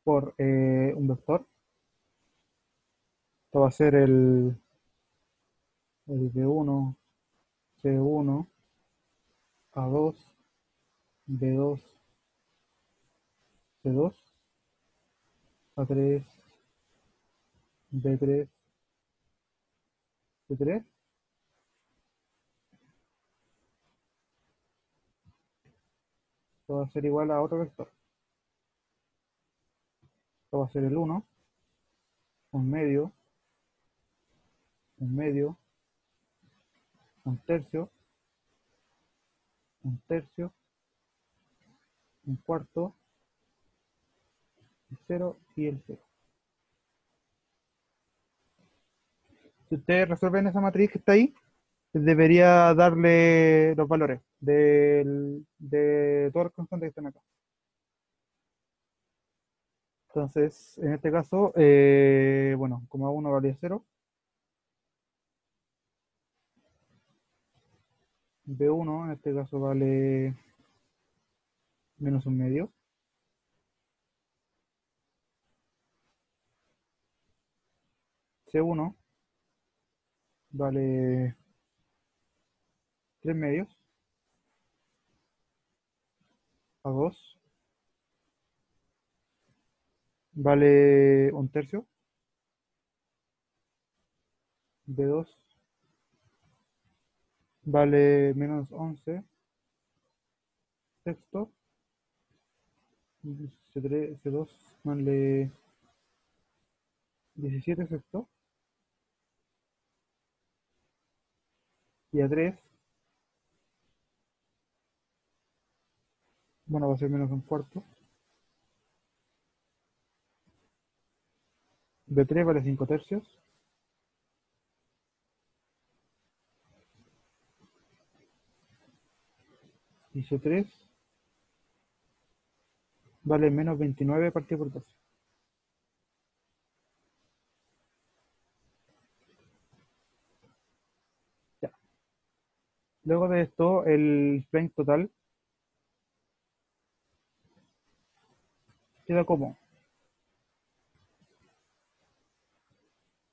por un vector. Esto va a ser el B1, C1, A2, B2, C2, A3, B3, C3. Esto va a ser igual a otro vector. Esto va a ser el 1, un medio, un medio, un tercio, un tercio, un cuarto, el 0 y el 0. Si ustedes resuelven esa matriz que está ahí, debería darle los valores de todas las constantes que están acá. Entonces, en este caso, bueno, como A1 vale 0, B1 en este caso vale menos un medio, C1 vale 3 medios, A2 vale un tercio, B2 vale menos 11 sexto, C2 vale 17 sexto, y A3, bueno, va a ser menos un cuarto, B3 vale 5 tercios, y C3 vale menos 29 partido por 12. Ya. Luego de esto, el spline total queda como.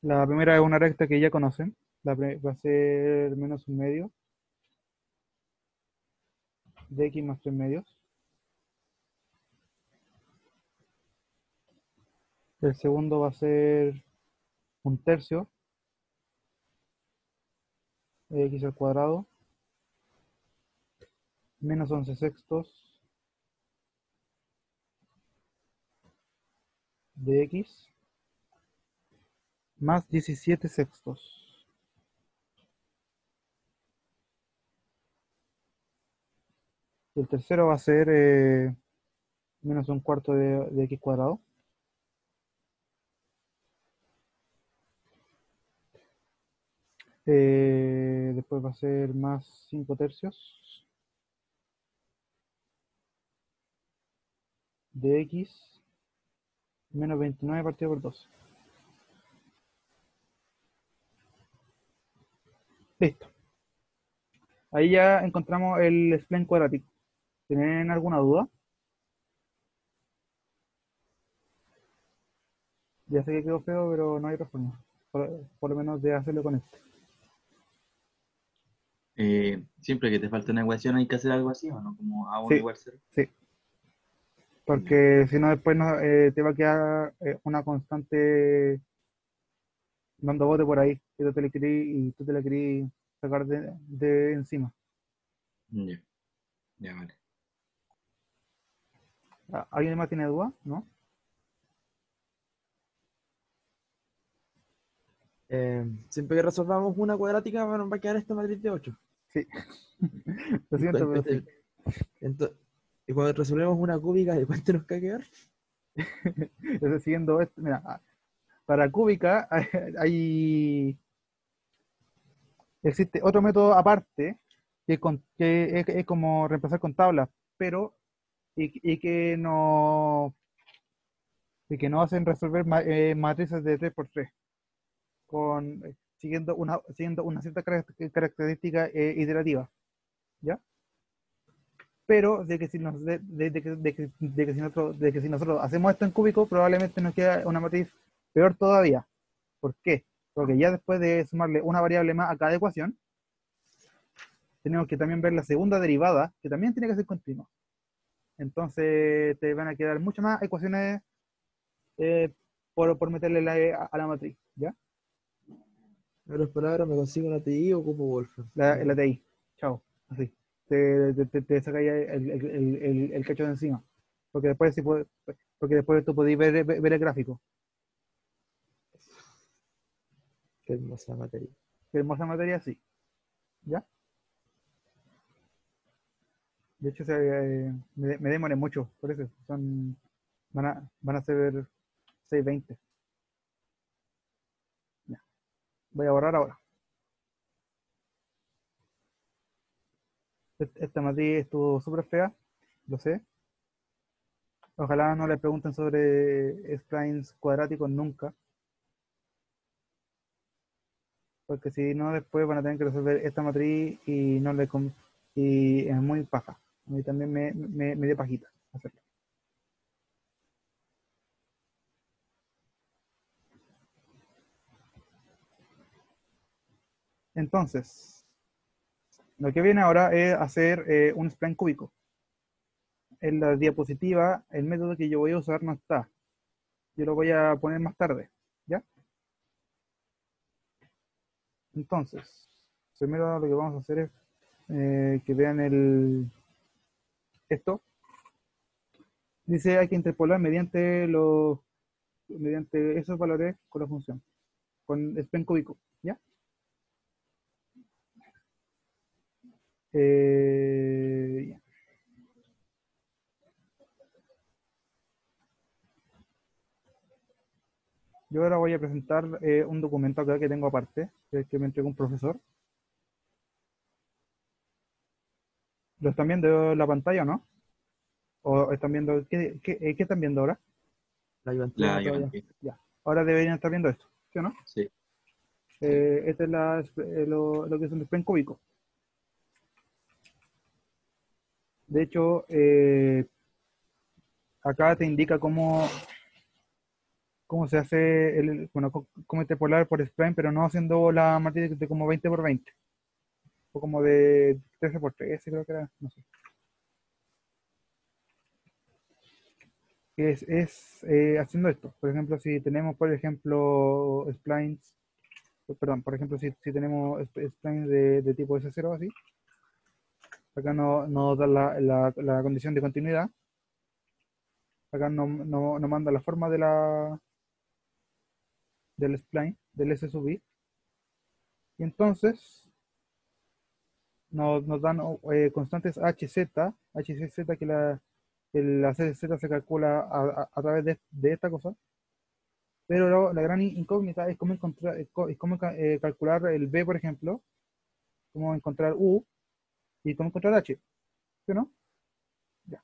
La primera es una recta que ya conocen. Va a ser menos un medio de x más 3 medios. El segundo va a ser un tercio de x al cuadrado menos 11 sextos de x más 17 sextos. El tercero va a ser menos un cuarto de x cuadrado. Después va a ser más 5 tercios de x menos 29 partido por 12. Listo. Ahí ya encontramos el spline cuadrático. ¿Tienen alguna duda? Ya sé que quedó feo, pero no hay otra forma. Por lo menos de hacerlo con esto. Siempre que te falta una ecuación hay que hacer algo así, ¿o no? Como A1 Sí, igual 0. sí. Porque si no, después te va a quedar una constante dando bote por ahí. Y tú te la querís sacar de encima. Ya, ya, vale. ¿Alguien más tiene duda? ¿No? Siempre que resolvamos una cuadrática, bueno, va a quedar esta matriz de 8. Sí. Lo siento, pero sí. Y cuando resolvemos una cúbica, ¿de cuánto nos va a quedar? Entonces, siguiendo esto, mira, para cúbica existe otro método aparte que es como reemplazar con tablas, pero y que no hacen resolver matrices de 3 por 3 siguiendo una cierta característica iterativa, ¿ya? Pero de que si nosotros hacemos esto en cúbico, probablemente nos queda una matriz peor todavía. ¿Por qué? Porque ya después de sumarle una variable más a cada ecuación, tenemos que también ver la segunda derivada, que también tiene que ser continua. Entonces te van a quedar muchas más ecuaciones por meterle a la matriz, ¿ya? En otras palabras, me consigo una TI o ocupo Wolfram. La TI. Chao. Así. Te saca ya el cacho de encima. Porque después, porque después tú podés ver el gráfico. Qué hermosa materia. Qué hermosa materia, sí. ¿Ya? De hecho, me demoré mucho, por eso. Van a ser 620. Ya. Voy a borrar ahora. Esta matriz estuvo súper fea, lo sé. Ojalá no le pregunten sobre splines cuadráticos nunca, porque si no, después van a tener que resolver esta matriz y es muy paja. A mí también me dio pajita hacerlo. Entonces, lo que viene ahora es hacer un spline cúbico. En la diapositiva, el método que yo voy a usar no está. Yo lo voy a poner más tarde, ¿ya? Entonces, primero lo que vamos a hacer es que vean esto. Dice hay que interpolar mediante esos valores con la función, con spline cúbico, ¿ya? Ya. Yo ahora voy a presentar un documento acá que tengo aparte, que me entregó un profesor. ¿Lo están viendo en la pantalla o no? ¿O están viendo, qué están viendo ahora? La La ayudantina todavía. ayudantía. Ya. Ahora deberían estar viendo esto, ¿sí o no? Sí. Este es lo que es un spline cúbico. De hecho, acá te indica cómo se hace bueno, cómo interpolar por spline, pero no haciendo la matriz de como 20 por 20, o como de 13 por 13, creo que era, no sé. Haciendo esto. Por ejemplo, si tenemos, por ejemplo, splines, perdón, por ejemplo, si tenemos splines de tipo S0 así, acá nos da la condición de continuidad, acá no manda la forma del spline, del S sub i, y entonces nos dan constantes HZ, que la CZ se calcula a través de esta cosa, pero la gran incógnita es cómo encontrar, es cómo calcular el B, por ejemplo, cómo encontrar U y cómo encontrar H, ¿sí o no? Ya,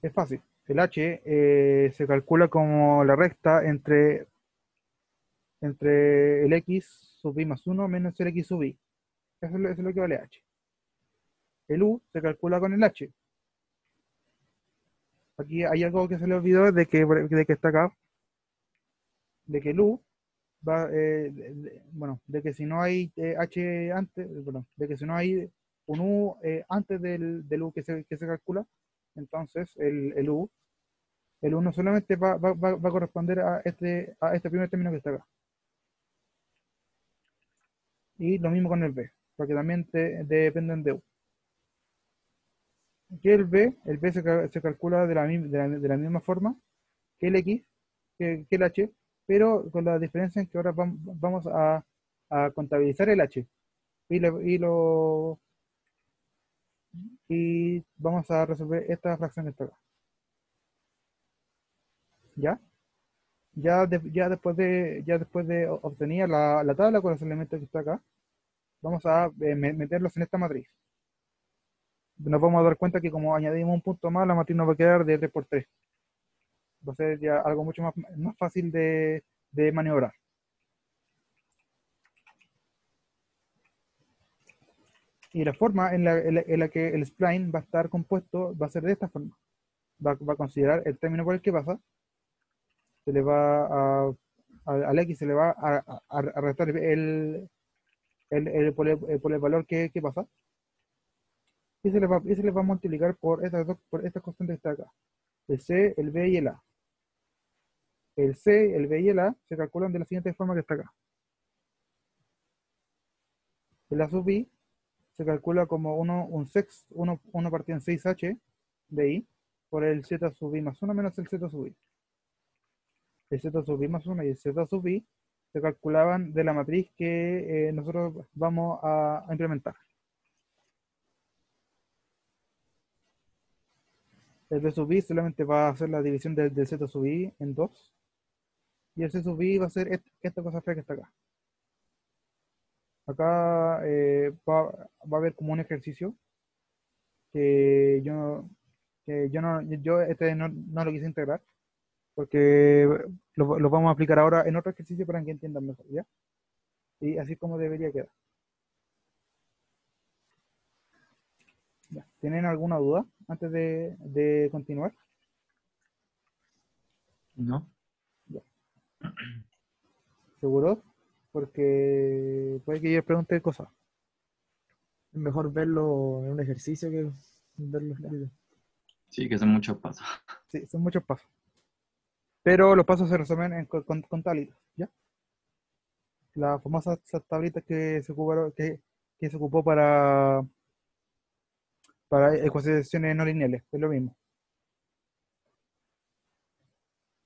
es fácil. El H se calcula como la recta entre el X sub i más 1 menos el X sub i. Eso es lo que vale H. El U se calcula con el H. Aquí hay algo que se le olvidó de que está acá, de que el U bueno, de que si no hay H antes, perdón, de que si no hay un U antes del U que se calcula, entonces el U no solamente va a corresponder a este primer término que está acá. Y lo mismo con el B, porque también dependen de U. Que el B se calcula de la misma forma que el X, que el H, pero con la diferencia en que ahora vamos a contabilizar el H y, y vamos a resolver esta fracción que está acá. ¿Ya? Ya después de obtener la tabla con los elementos que está acá, vamos a meterlos en esta matriz. Nos vamos a dar cuenta que como añadimos un punto más, la matriz nos va a quedar de 3 por 3. Va a ser ya algo mucho más fácil de maniobrar. Y la forma en la que el spline va a estar compuesto va a ser de esta forma. Va a considerar el término por el que pasa, se le va al X se le va a restar por el valor que pasa, y se le va a multiplicar por estas constantes que está acá. El C, el B y el A. El C, el B y el A se calculan de la siguiente forma que está acá. El A sub I se calcula como uno partido en 6H de I por el Z sub I más 1 menos el Z sub I. El Z sub I más 1 y el Z sub I se calculaban de la matriz que nosotros vamos a implementar. El B sub I solamente va a hacer la división del Z sub I en 2. Y el C sub I va a ser esta cosa fea que está acá. Acá va a haber como un ejercicio que yo no lo quise integrar, porque lo vamos a aplicar ahora en otro ejercicio para que entiendan mejor, ¿ya? Y así como debería quedar. Ya. ¿Tienen alguna duda antes de continuar? ¿No? Ya. ¿Seguros? Porque puede que yo pregunte cosas. Es mejor verlo en un ejercicio que verlo escrito. Sí, que son muchos pasos. Sí, son muchos pasos. Pero los pasos se resumen con tablitas, ¿ya? La famosa tablita que se ocupó para ecuaciones no lineales, es lo mismo.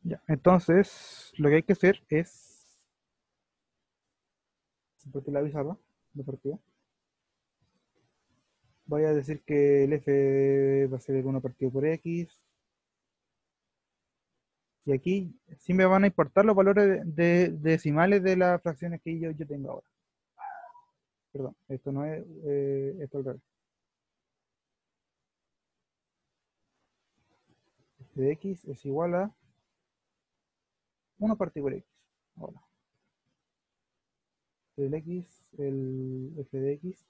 Ya. Entonces, lo que hay que hacer es compartir la pizarra de partida. Voy a decir que el f va a ser el 1 partido por x. Y aquí sí me van a importar los valores de decimales de las fracciones que yo tengo ahora. Perdón, esto no es, esto al revés. de x es igual a 1 partido por x. Ahora, el x, el f de x,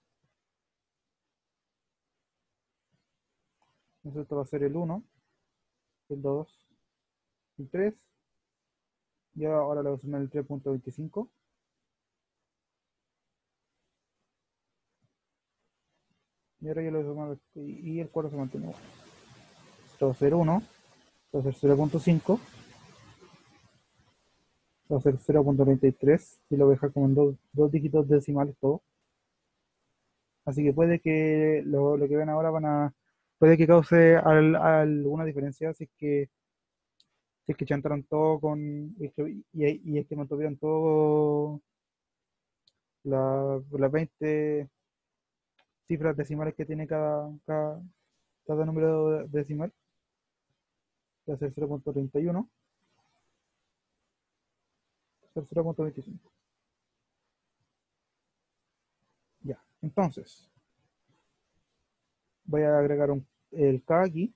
entonces esto va a ser el 1, el 2, el 3, y ahora le voy a sumar el 3.25, y ahora yo le voy a sumar, y el 4 se mantiene igual. Esto va a ser 1, esto va a ser 0.5, va a ser 0.33, y lo voy a dejar como en dos dígitos decimales todo. Así que puede que lo que ven ahora puede que cause alguna diferencia si es que chantaron todo y es que mantuvieron todo las 20 cifras decimales que tiene cada número decimal. Va a ser 0.31, va a ser 0.25. Ya, entonces voy a agregar el k aquí,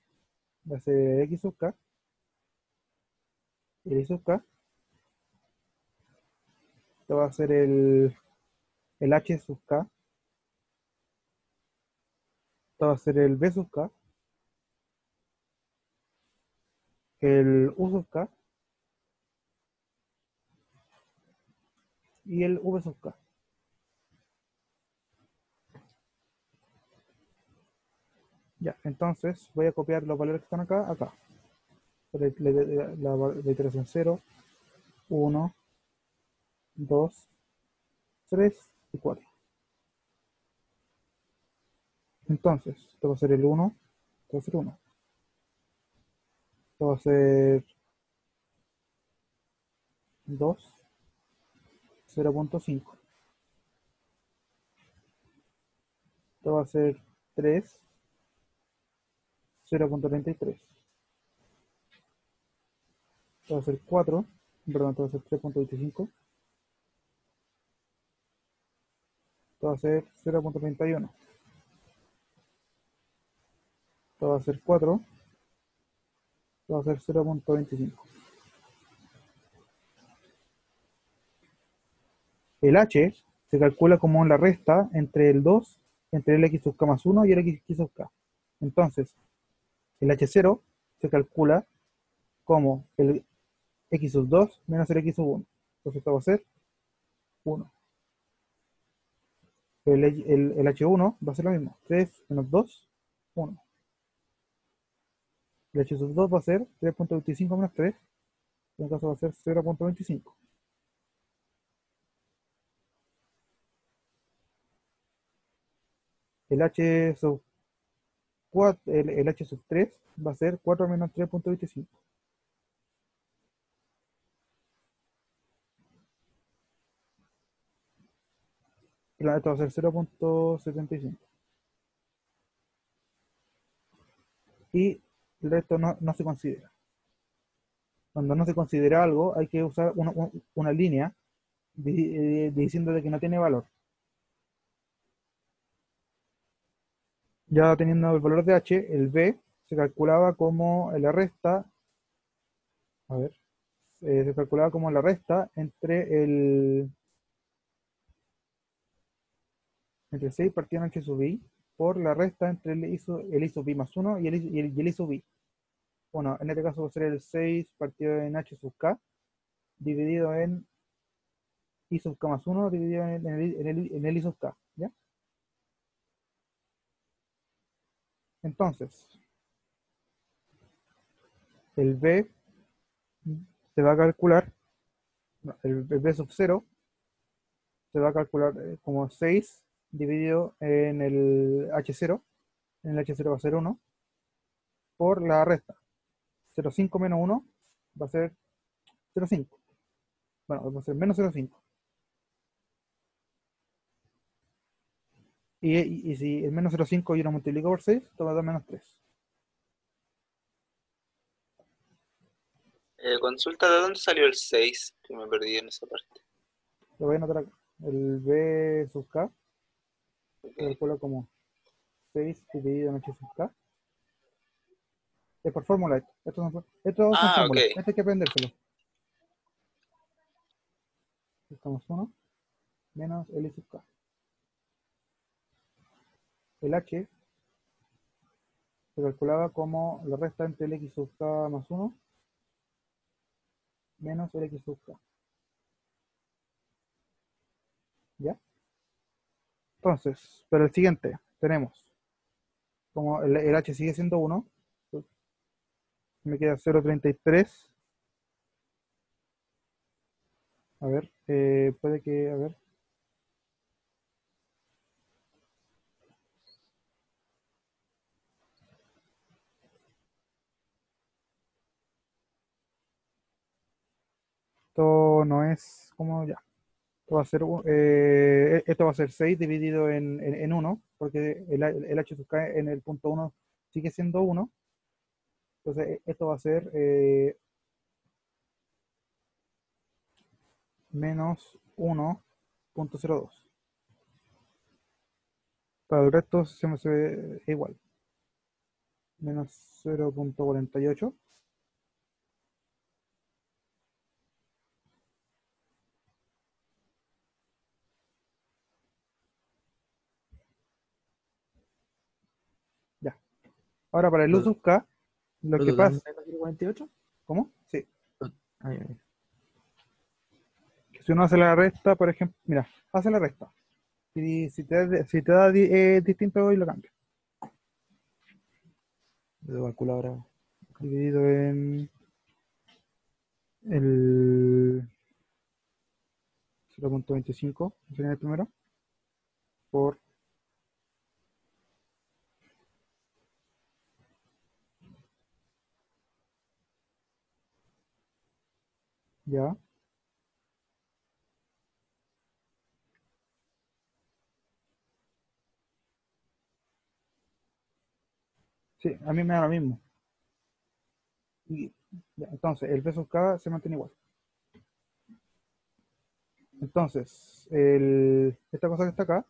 va a ser x sub k, el y sub k, esto va a ser el h sub k, esto va a ser el b sub k, el u sub k y el v sub k. Ya, entonces voy a copiar los valores que están acá. La iteración 0, 1, 2, 3 y 4. Entonces, esto va a ser el 1, esto va a ser 1. Esto va a ser 2, 0.5. Esto va a ser 3, 0.33. Esto va a ser 4, perdón, esto va a ser 3.25. Esto va a ser 0.31. Esto va a ser 4. Esto va a ser 0.25. El h se calcula como la resta entre el 2, entre el x sub k más 1 y el x sub k. Entonces, el h0 se calcula como el x sub 2 menos el x sub 1. Entonces esto va a ser 1. El h1 va a ser lo mismo. 3 menos 2, 1. El h sub 2 va a ser 3.25 menos 3. En este caso va a ser 0.25. El h sub 4, el h sub 3 va a ser 4 menos 3.25. Esto va a ser 0.75. Y el resto no se considera. Cuando no se considera algo, hay que usar una línea diciendo de que no tiene valor. Ya teniendo el valor de h, el b se calculaba como la resta, a ver, se calculaba como la resta entre 6 partido en h sub i por la resta entre el i sub i más 1 y el i sub i. Bueno, en este caso va a ser el 6 partido en h sub k dividido en i sub k más 1 dividido en el i sub k, ¿ya? Entonces, el b se va a calcular, no, el b sub 0 se va a calcular como 6 dividido en el h0, en el h0 va a ser 1, por la resta. 0,5 menos 1 va a ser 0,5. Bueno, va a ser menos 0,5. Y si el menos 0,5 yo lo multiplico por 6, esto va a dar menos 3. Consulta de dónde salió el 6, que me perdí en esa parte. Lo voy a anotar acá. El b sub k se Ok. calcula como 6 dividido en h sub k. Es por fórmula esto. Estos son Ah, ok. fórmulas. Esto hay que aprendérselo. Estamos 1 menos L sub K. El H se calculaba como la resta entre el X sub K más 1 menos el X sub K. ¿Ya? Entonces, pero el siguiente, tenemos, como el H sigue siendo 1, me queda 0,33. A ver, puede que, a ver. Esto no es como ya. Esto va a ser, esto va a ser 6 dividido en 1, porque el H sub K en el punto 1 sigue siendo 1. Entonces, esto va a ser menos 1,02. Para el resto se me ve igual. Menos 0,48. Ya. Ahora para el U ¿Lo, sub K, lo lo que total pasa. me da 0,48? ¿Cómo? Sí. Ay, ay. Que si uno hace la resta, por ejemplo, mira, hace la resta. Y si te da distinto y lo cambia. Lo calculo ahora. Dividido en el 0,25, sería el primero, por ya. Sí, a mí me da lo mismo. Y, ya, entonces, el peso K se mantiene igual. Entonces, esta cosa que está acá,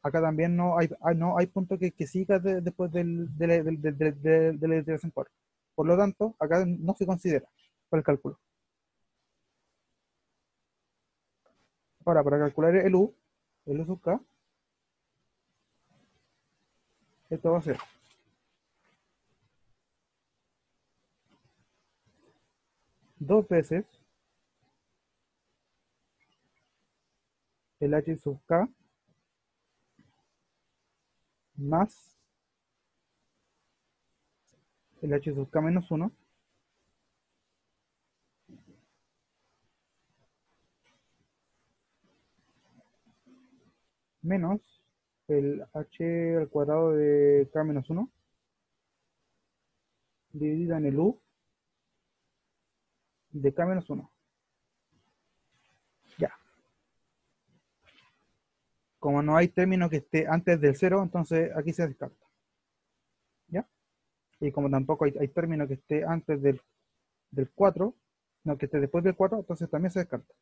acá también no hay punto que siga después de la iteración 4. Por lo tanto, acá no se considera para el cálculo. Ahora, para calcular el U sub K, esto va a ser dos veces el H sub K más el H sub K menos 1 menos el H al cuadrado de K menos 1 dividido en el U de K menos 1. Ya. Como no hay término que esté antes del 0, entonces aquí se descarta. ¿Ya? Y como tampoco hay término que esté antes del 4, no, que esté después del 4, entonces también se descarta.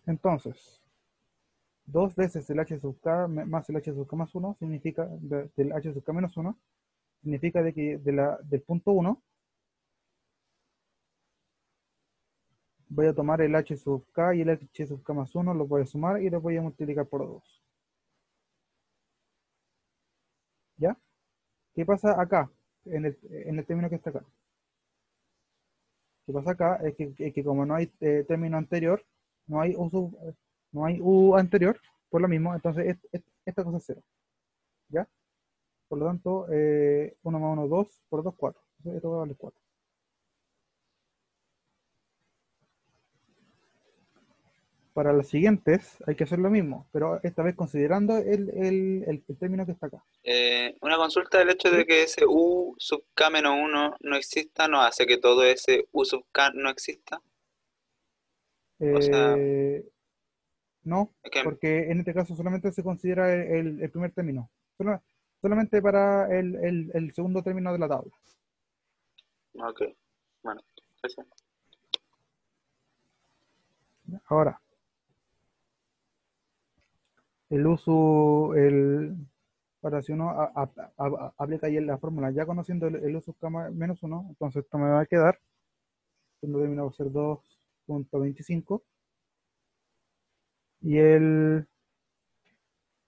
Entonces, dos veces el H sub K más el H sub K más 1 significa, del H sub K menos 1, significa de que del punto 1 voy a tomar el H sub K y el H sub K más 1, los voy a sumar y los voy a multiplicar por 2. ¿Ya? ¿Qué pasa acá? En el término que está acá. ¿Qué pasa acá? Es que como no hay término anterior, no hay no hay U anterior, por lo mismo, entonces esta cosa es 0. ¿Ya? Por lo tanto, 1 más 1, 2, por 2, 4. Entonces esto va a valer 4. Para las siguientes hay que hacer lo mismo, pero esta vez considerando el término que está acá. Una consulta del hecho ¿Sí? de que ese U sub K menos 1 no exista, ¿no hace que todo ese U sub K no exista? O sea, Eh, no, es que, porque en este caso solamente se considera el primer término. Solamente para el segundo término de la tabla. ok, bueno, gracias. Ahora, El uso, ahora si uno aplica ahí la fórmula, ya conociendo el uso K menos uno, entonces esto me va a quedar, segundo término va a ser 2.25 y el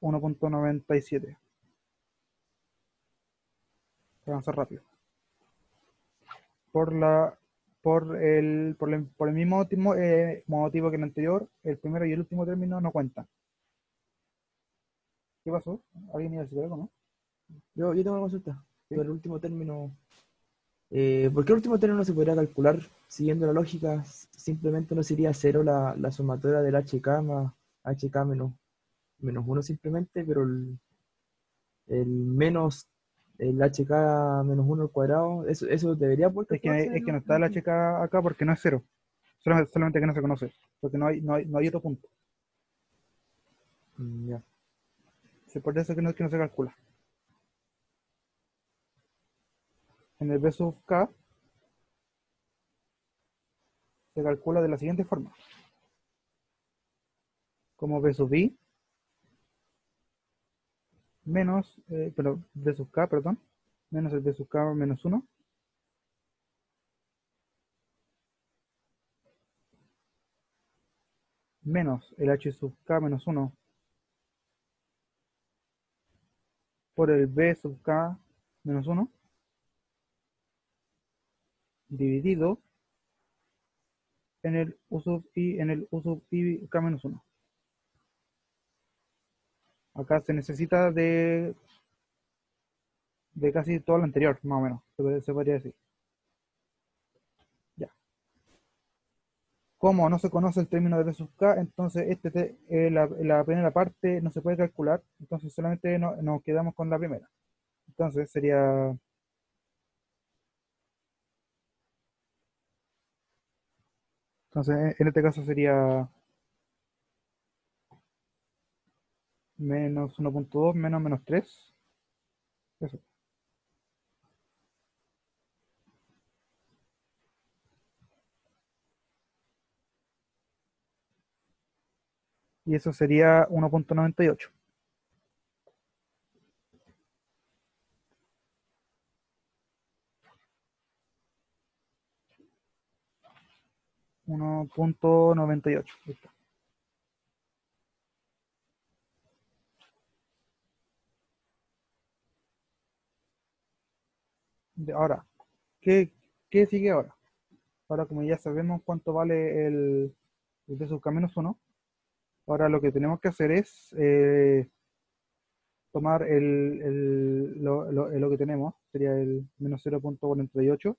1.97. Para avanzar rápido. Por la, por el mismo motivo que el anterior, el primero y el último término no cuentan. ¿Qué pasó? ¿Alguien iba a decir algo, no? Yo tengo una consulta. ¿Sí? Pero el último término. ¿Por qué el último término no se podría calcular siguiendo la lógica? Simplemente no sería cero la sumatoria del HK más HK menos 1 simplemente, pero el menos el HK menos 1 al cuadrado, eso debería poder calcularse Es en que no en está el el último. HK acá porque no es cero. Solamente que no se conoce. Porque no hay otro punto. Ya. Es por eso que no se calcula. En el B sub K se calcula de la siguiente forma. Como B sub I menos, B sub K, perdón, menos el B sub K menos 1 menos el H sub K menos 1 por el B sub K menos 1 dividido en el U sub I K menos 1. Acá se necesita de casi todo lo anterior, más o menos, se podría decir. Ya. Como no se conoce el término de B sub K, entonces la primera parte no se puede calcular, entonces solamente nos quedamos con la primera. Entonces en este caso sería menos 1.2 menos 3. Eso. Y eso sería 1.98. 1.98. Listo. Ahora, ¿qué sigue ahora? Ahora, como ya sabemos cuánto vale el B sub K menos 1, ahora lo que tenemos que hacer es tomar lo que tenemos, sería el menos 0.48,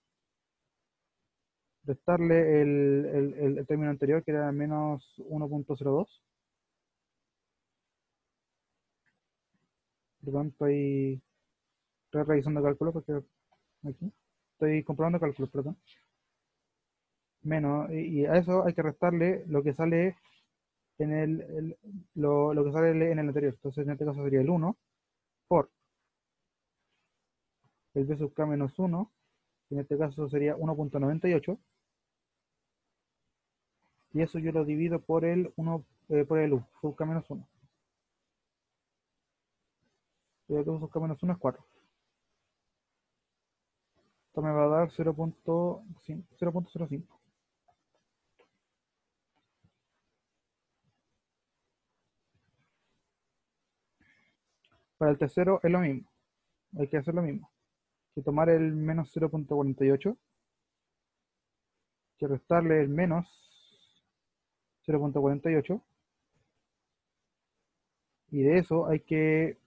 restarle el término anterior, que era menos 1.02. Perdón, estoy revisando cálculos porque aquí estoy comprobando cálculos, perdón. Menos, y a eso hay que restarle lo que sale lo que sale en el anterior. Entonces, en este caso sería el 1 por el B sub K menos 1, que en este caso sería 1.98, y eso yo lo divido por por el U sub K menos 1. Y el U sub K menos 1 es 4. Esto me va a dar 0.05. Para el tercero es lo mismo. Hay que hacer lo mismo. Que tomar el menos 0.48, que restarle el menos 0.48, y de eso hay que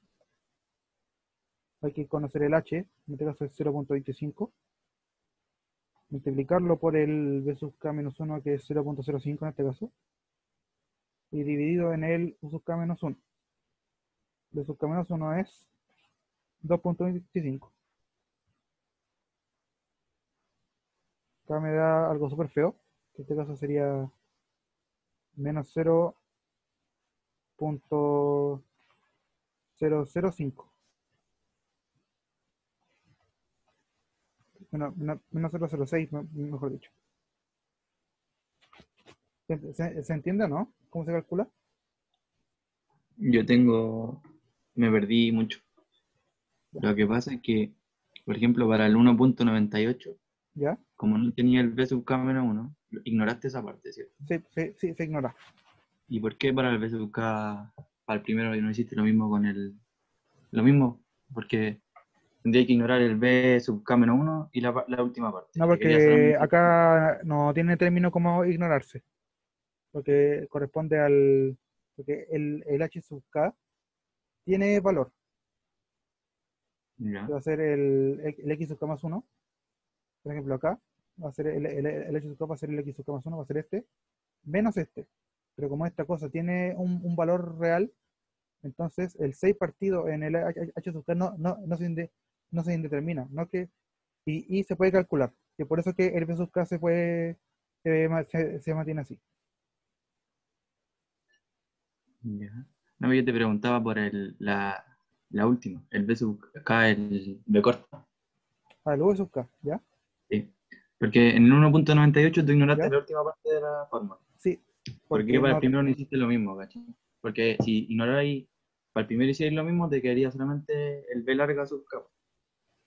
conocer el H, en este caso es 0.25, multiplicarlo por el B sub K menos 1, que es 0.05 en este caso, y dividido en el U sub K menos 1. B sub K menos 1 es 2.25. Acá me da algo súper feo, que en este caso sería menos 0.005. Menos 0.06, mejor dicho. ¿Se entiende o no? ¿Cómo se calcula? Yo me perdí mucho. Lo que pasa es que, por ejemplo, para el 1.98, ¿Ya? como no tenía el B sub K menos 1, ignoraste esa parte, ¿cierto? Sí, se ignora. ¿Y por qué para el B sub K, para el primero no hiciste lo mismo lo mismo? Porque tendría que ignorar el B sub K menos 1 y la última parte. No, Y te quería porque solamente... acá no tiene término como ignorarse, porque corresponde porque el H sub K tiene valor, que Ya, va a ser el X sub K más uno. Por ejemplo, acá va a ser el H sub K, va a ser el X sub K más uno, va a ser este, menos este. Pero como esta cosa tiene un valor real, entonces el 6 partido en el H sub K no se indetermina, ¿no? Y se puede calcular, que por eso que el B sub K se mantiene así. ya. No, yo te preguntaba por la última, el B sub K, el B corta. Ah, el V sub K, ¿ya? Sí. Porque en el 1.98 tú ignoraste ¿Ya? la última parte de la fórmula. Sí, ¿Por qué porque para el no, primero no hiciste lo mismo, cachai? Porque si ignoráis, para el primero hicierais lo mismo, te quedaría solamente el B larga sub K.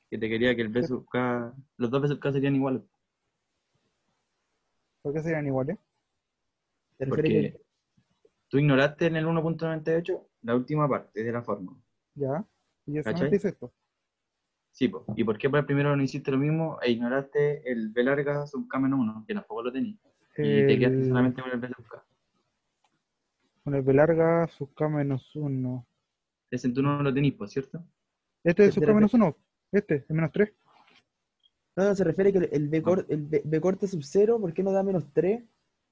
Que te quería que el B sí, sub K, los dos B sub K serían iguales. ¿por qué serían iguales? ¿Te refieres que Porque tú ignoraste en el 1.98 la última parte de la fórmula. ¿Ya? Y yo solamente ¿Cachai? hice esto. Sí, po. ¿Y por qué para el primero no hiciste lo mismo e ignoraste el B larga sub K menos 1, que tampoco lo tenías? Y te quedaste El, solamente con el B sub K. con el B larga, sub K menos uno. Ese tú no lo tenís, pues, ¿cierto? Este es te, sub te K refe- menos uno. Este, el menos 3. no, no, se refiere que No. el B corte sub 0, ¿por qué no da -3?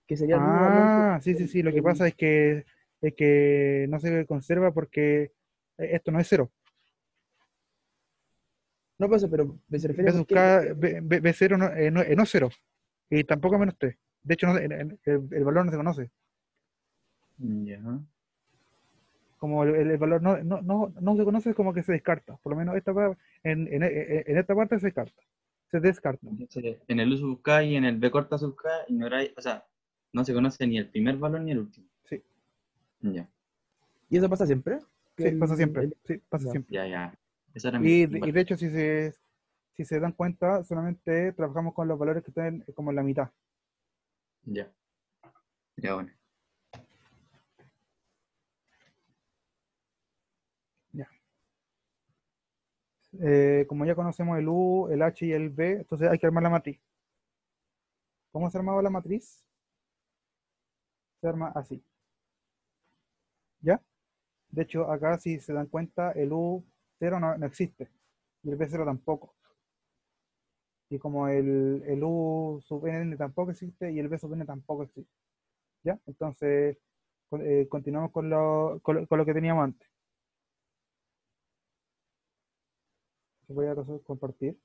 Que sería el mismo valor que Ah, sí, sí, sí. Lo que pasa es que no se conserva porque esto no es cero. no pasa, pero se refiere B por sub qué. K, B0 no es cero. Y tampoco menos 3. De hecho, el valor no se conoce. Ya. Como el valor no se conoce, es como que se descarta. Por lo menos en esta parte se descarta. Se descarta. Entonces, en el U sub K y en el B corta sub K ignoráis, o sea, no se conoce ni el primer valor ni el último. Sí, Ya, ¿Y eso pasa siempre? Que sí, pasa siempre. Sí, pasa ya. siempre. ya, ya. Esa era mi Y igual. de hecho, si se dan cuenta, solamente trabajamos con los valores que están como en la mitad. Ya, ya, bueno. Ya. Como ya conocemos el U, el H y el B, entonces hay que armar la matriz. ¿Cómo se armaba la matriz? Se arma así. ¿Ya? De hecho, acá si se dan cuenta, el U0 no existe. Y el B0 tampoco. Y como el U sub n tampoco existe y el B sub n tampoco existe. ¿Ya? Entonces, continuamos con lo que teníamos antes. Voy a compartir.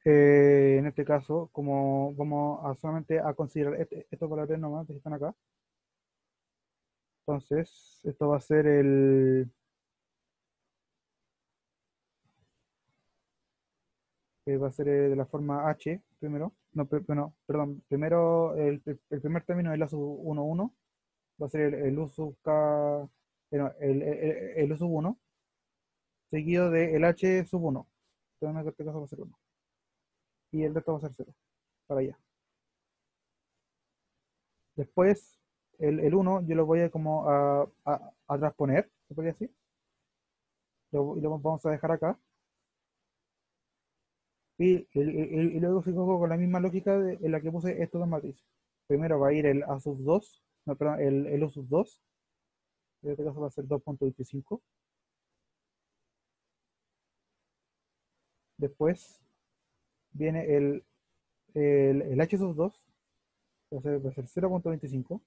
En este caso, como vamos solamente a considerar estos valores nomás que están acá, entonces esto va a ser de la forma H primero. No, no, perdón, primero el primer término es el A sub 1, 1, va a ser el U sub K, no, el U sub 1, seguido del H sub 1. Entonces en este caso va a ser 1. Y el resto va a ser 0, para allá. Después, el 1 yo lo voy a como a transponer, ¿se podría decir? Lo vamos a dejar acá. Y luego sigo con la misma lógica en la que puse estos dos matrices. Primero va a ir el A sub 2, no, perdón, el U sub 2, en este caso va a ser 2.25. Después viene el H sub 2, va a ser 0.25.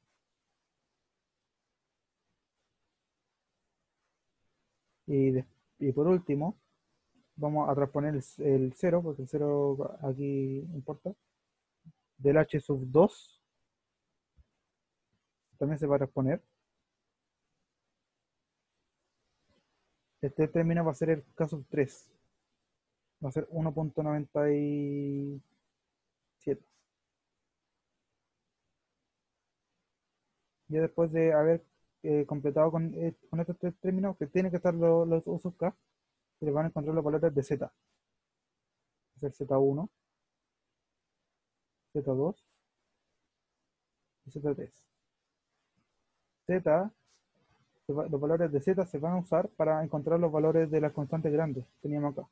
Y por último, vamos a transponer el 0, porque el 0 aquí importa. Del H sub 2 también se va a transponer. Este término va a ser el K sub 3. Va a ser 1.97. Ya después de haber completado con estos tres términos, que tienen que estar los U sub k, se les van a encontrar los valores de z. Es el z1, z2 y z3. Z, los valores de z se van a usar para encontrar los valores de las constantes grandes que teníamos acá.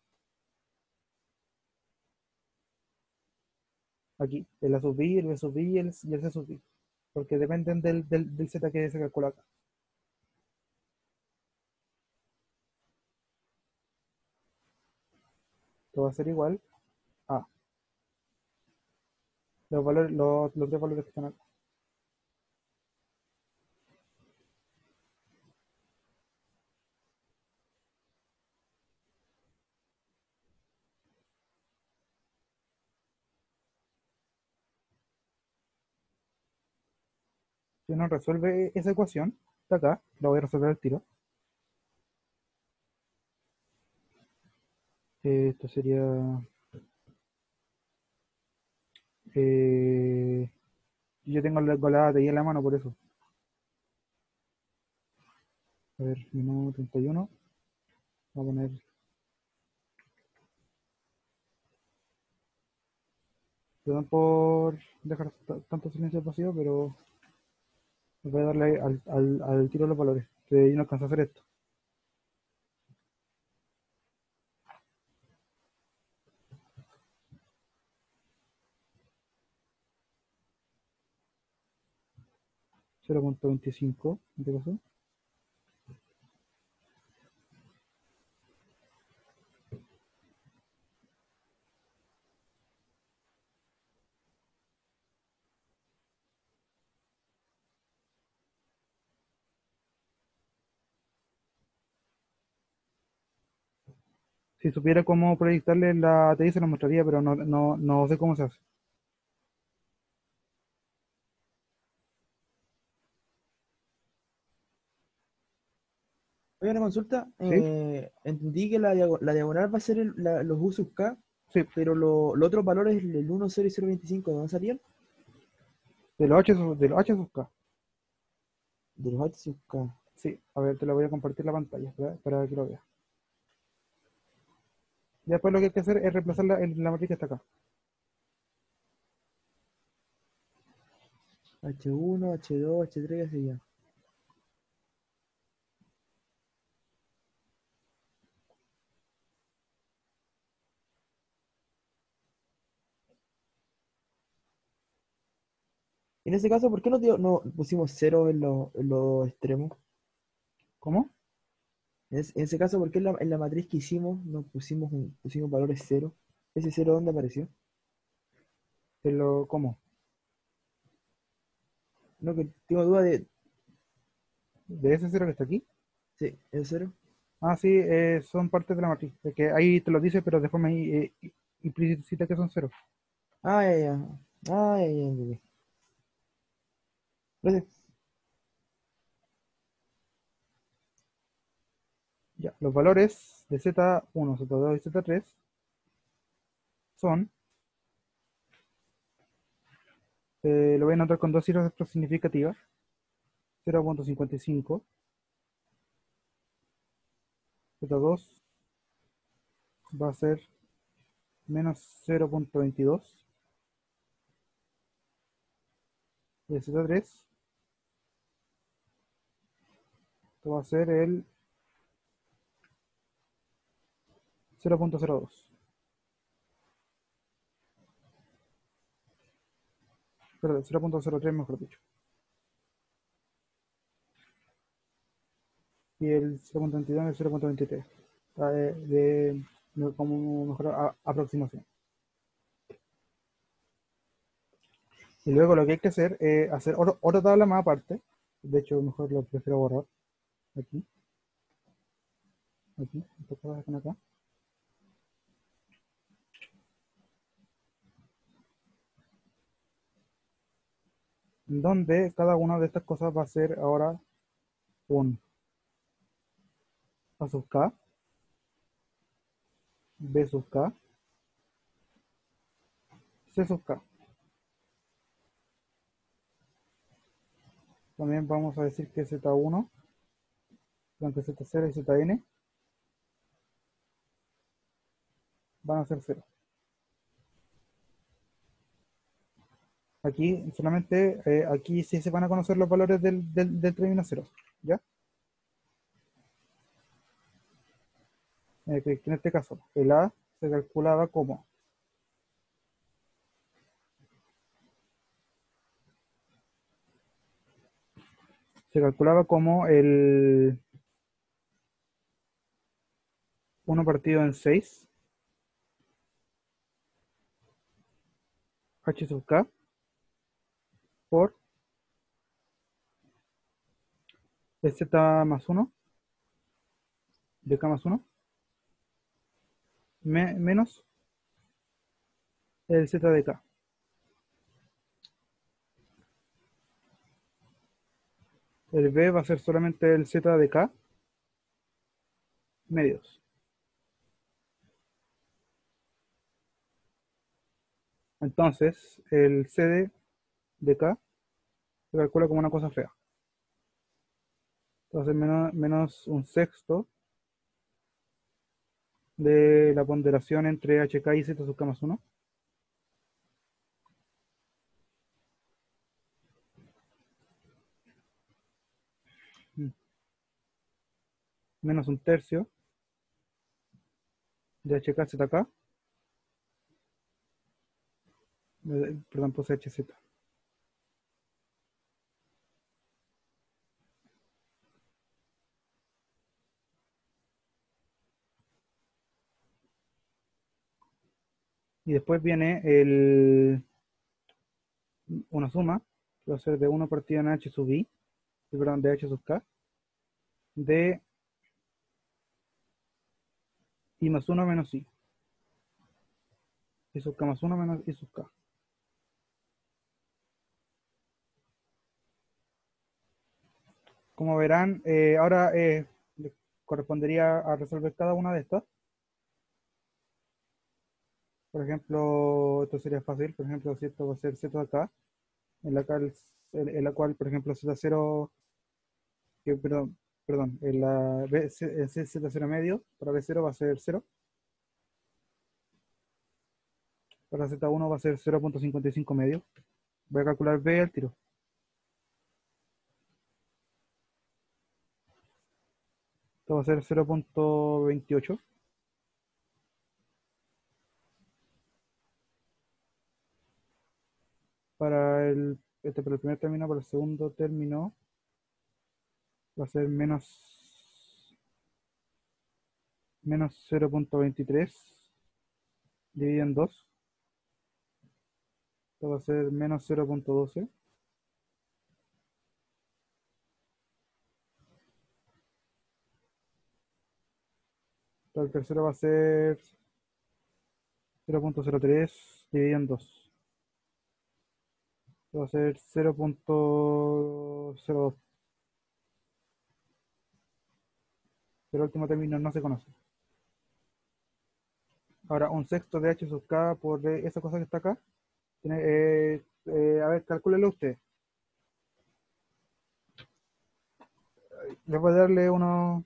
Aquí, el A sub i, el B sub i y el C sub i. Porque dependen del z que se calcula acá. Esto va a ser igual a los tres valores que están acá. Si uno resuelve esa ecuación de acá, la voy a resolver al tiro. Esto sería yo tengo la ATI en la mano por eso. A ver, menú 31. Voy a poner. Perdón por dejar tanto silencio vacío, pero voy a darle al tiro los valores. Que yo no alcanzo a hacer esto. Cero punto 0.25 en este caso. Si supiera cómo proyectarle la ATI se lo mostraría, pero no sé cómo se hace. Oye, una consulta. ¿Sí? Entendí que la diagonal va a ser los U sub K, Sí. pero los otros valores, el 1, 0 y 0,25, ¿de dónde salían? De los H sub K. De los H sub K. Sí. A ver, te lo voy a compartir la pantalla para que lo veas. Y después lo que hay que hacer es reemplazar la matriz que está acá. H1, H2, H3 y así ya. En ese caso, ¿por qué no pusimos 0 en los extremos? ¿Cómo? En ese caso, ¿por qué en la matriz que hicimos no pusimos valores 0? ¿Ese 0 dónde apareció? ¿Cómo? No, que tengo duda de... ¿De ese cero que está aquí? Sí, ¿es 0? Ah, sí, son partes de la matriz. Es que ahí te lo dice, pero de forma implícita que son cero. Ah, ya, ya. Ah, ya, ya, ya, ya. Gracias. Ya, los valores de Z1, Z2 y Z3 son, lo voy a anotar con dos cifras significativas, 0.55, Z2 va a ser menos 0.22, y el Z3 esto va a ser el 0.02, perdón, 0.03 mejor dicho, y el 0.22 es el 0.23, como mejor aproximación. Y luego lo que hay que hacer es hacer otra tabla más aparte. De hecho, mejor lo prefiero borrar. Aquí, esta tabla que están acá. Donde cada una de estas cosas va a ser ahora un A sub K, B sub K, C sub K. También vamos a decir que Z1, aunque Z0 y Zn van a ser 0. Aquí solamente, aquí sí se van a conocer los valores del término 0, ¿ya? Que en este caso, el A se calculaba como el 1 partido en 6, H sub K, por el Z más 1, de K más 1, menos el Z de K. El B va a ser solamente el Z de K medios. Entonces, el CD de K se calcula como una cosa fea. Entonces, menos un sexto de la ponderación entre HK y Z sub K más 1. Menos un tercio de HK ZK. Perdón, puse HZ. Y después viene una suma, que va a ser de 1 partido en H sub I, perdón, de H sub K, de I más 1 menos I sub K más 1 menos I sub K. Como verán, ahora le correspondería a resolver cada una de estas. Por ejemplo, esto sería fácil. Por ejemplo, si esto va a ser Z acá, en la cual, por ejemplo, Z0, perdón, en la Z0 medio, para B0 va a ser 0. Para Z1 va a ser 0.55 medio. Voy a calcular B al tiro. Esto va a ser 0.28. Para para el primer término, para el segundo término va a ser menos 0.23 dividido en 2. Esto va a ser menos 0.12. El tercero va a ser 0.03 dividido en 2. Esto va a ser 0.02. Pero el último término no se conoce. Ahora, un sexto de H sub K por esa cosa que está acá. A ver, calcúlelo usted. Les voy a darle unos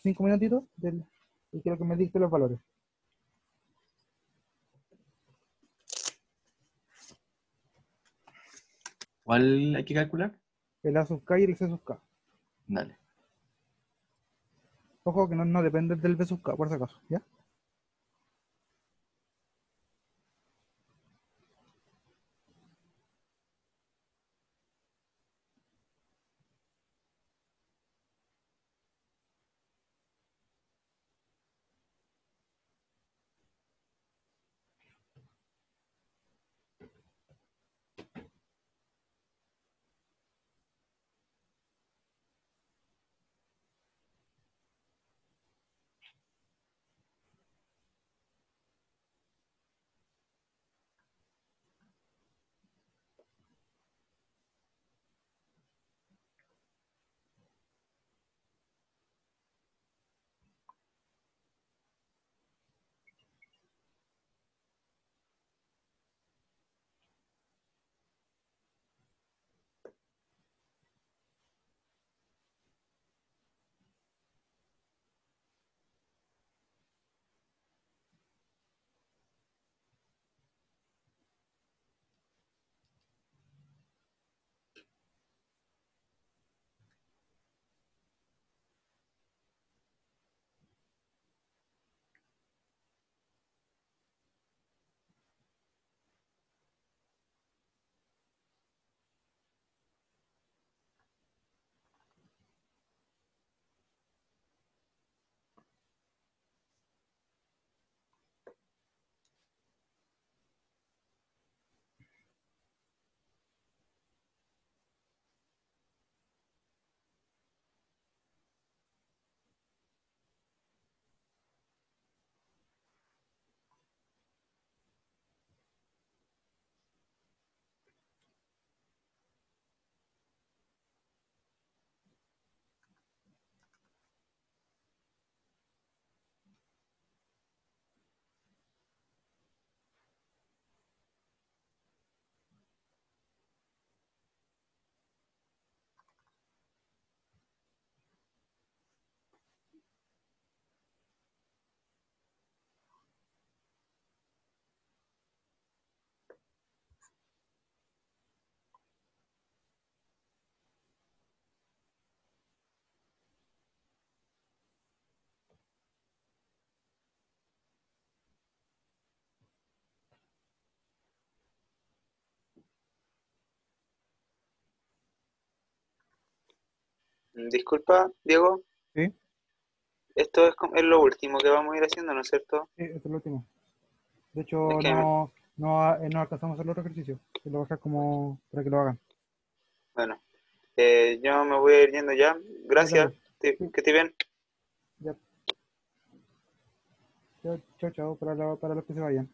5 minutitos y quiero que me dicte los valores. ¿Cuál hay que calcular? El A sub K y el C sub K. Dale. Ojo que no depende del B sub K, por si acaso, ¿ya? Disculpa, Diego, ¿Sí? esto es lo último que vamos a ir haciendo, ¿no es cierto? Sí, esto es lo último. De Es hecho, que, no alcanzamos a hacer el otro ejercicio. Te lo voy a dejar como para que lo hagan. bueno, yo me voy a ir yendo ya. Ya, Gracias, dale. que Sí, estés bien. ya. Chao, chao, chao, para los que se vayan.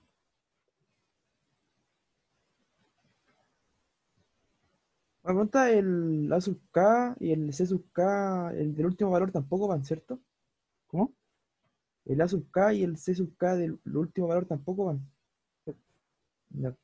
Me pregunta el A sub K y el C sub K, el del último valor tampoco van, ¿cierto? ¿Cómo? El A sub K y el C sub K del último valor tampoco van. Ya.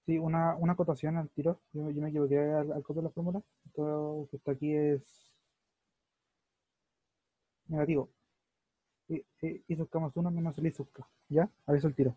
Sí, una acotación al tiro. Yo me equivoqué al copiar la fórmula. Todo lo que está aquí es negativo. I sub k más 1 menos el I sub k. ¿Ya? Aviso el tiro.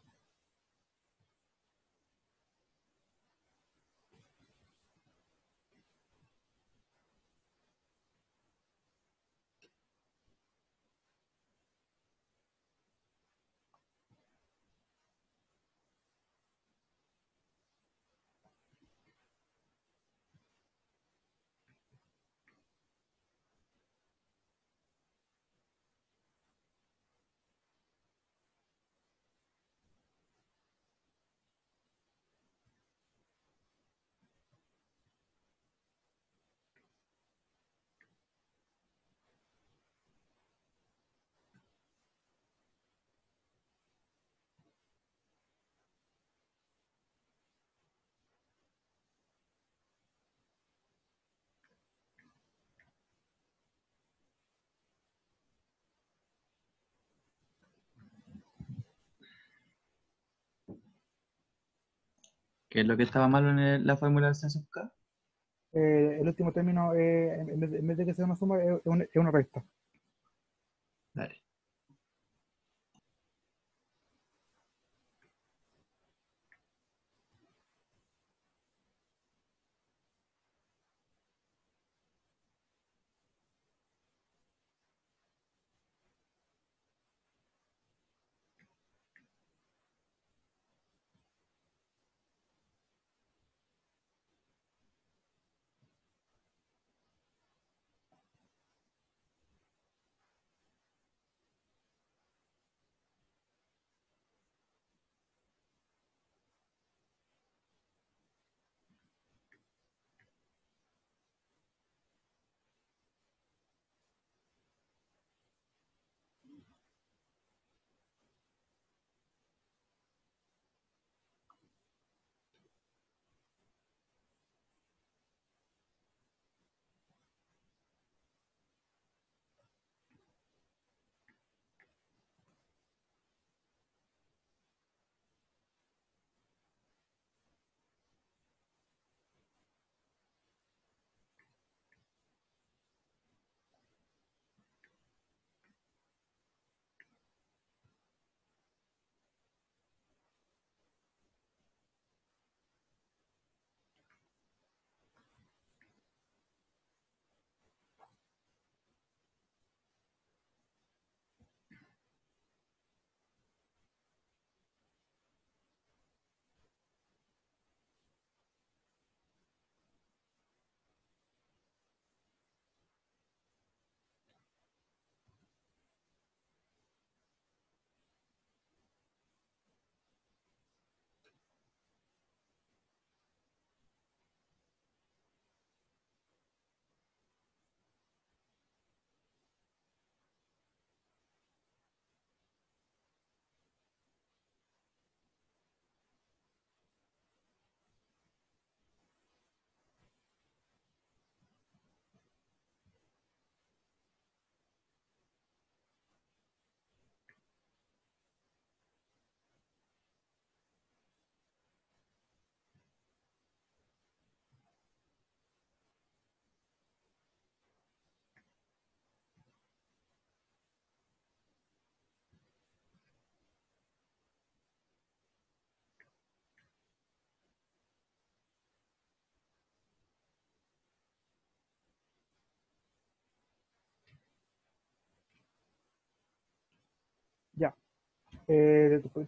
¿Qué es lo que estaba malo en la fórmula del censo K? El último término, en vez de que sea una suma, es una recta. Dale.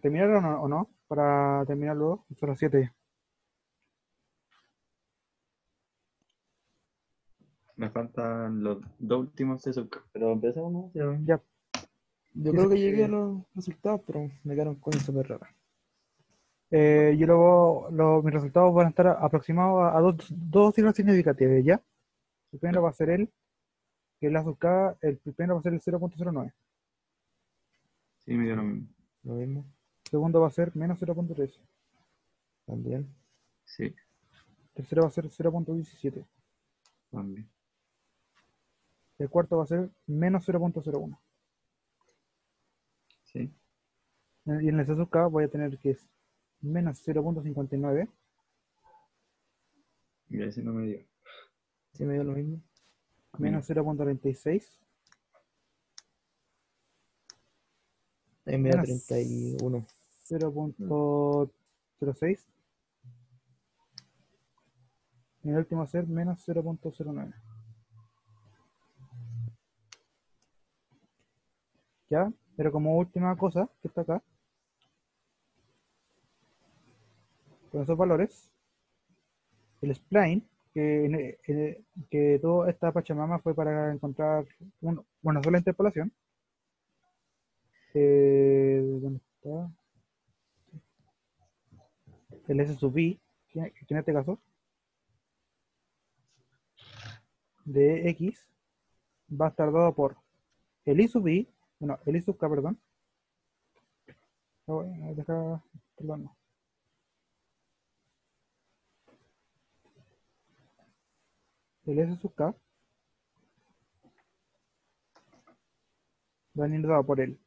¿Terminar o no? Para terminar luego, son las 7. Me faltan los dos últimos de subcamp, pero empezamos, ¿no? Ya. Ya, Yo dice creo que llegué a que, los resultados, pero me quedaron cosas súper raras. yo luego, mis resultados van a estar aproximados a dos cifras significativas, ¿ya? El primero va a ser que la azúcar, el primero va a ser el 0.09. Sí, me dio lo mismo. Lo mismo, Segundo va a ser menos 0.13. también. Sí, Tercero va a ser 0.17. también. El cuarto va a ser menos 0.01. Sí, Y en el azúcar voy a tener que es menos 0.59, y ese no me dio. Sí, me dio lo mismo. menos 0.36, Ahí me dio menos 31. 0.06 y el último va a ser menos 0.09. ¿Ya? Pero como última cosa que está acá, con esos valores, el spline, que toda esta Pachamama fue para encontrar una sola interpolación. ¿Dónde está? El S sub I, que en este caso, de X, va a estar dado por el I sub I, bueno, el I sub K, perdón. Perdón, no. El S sub K va a venir dado por el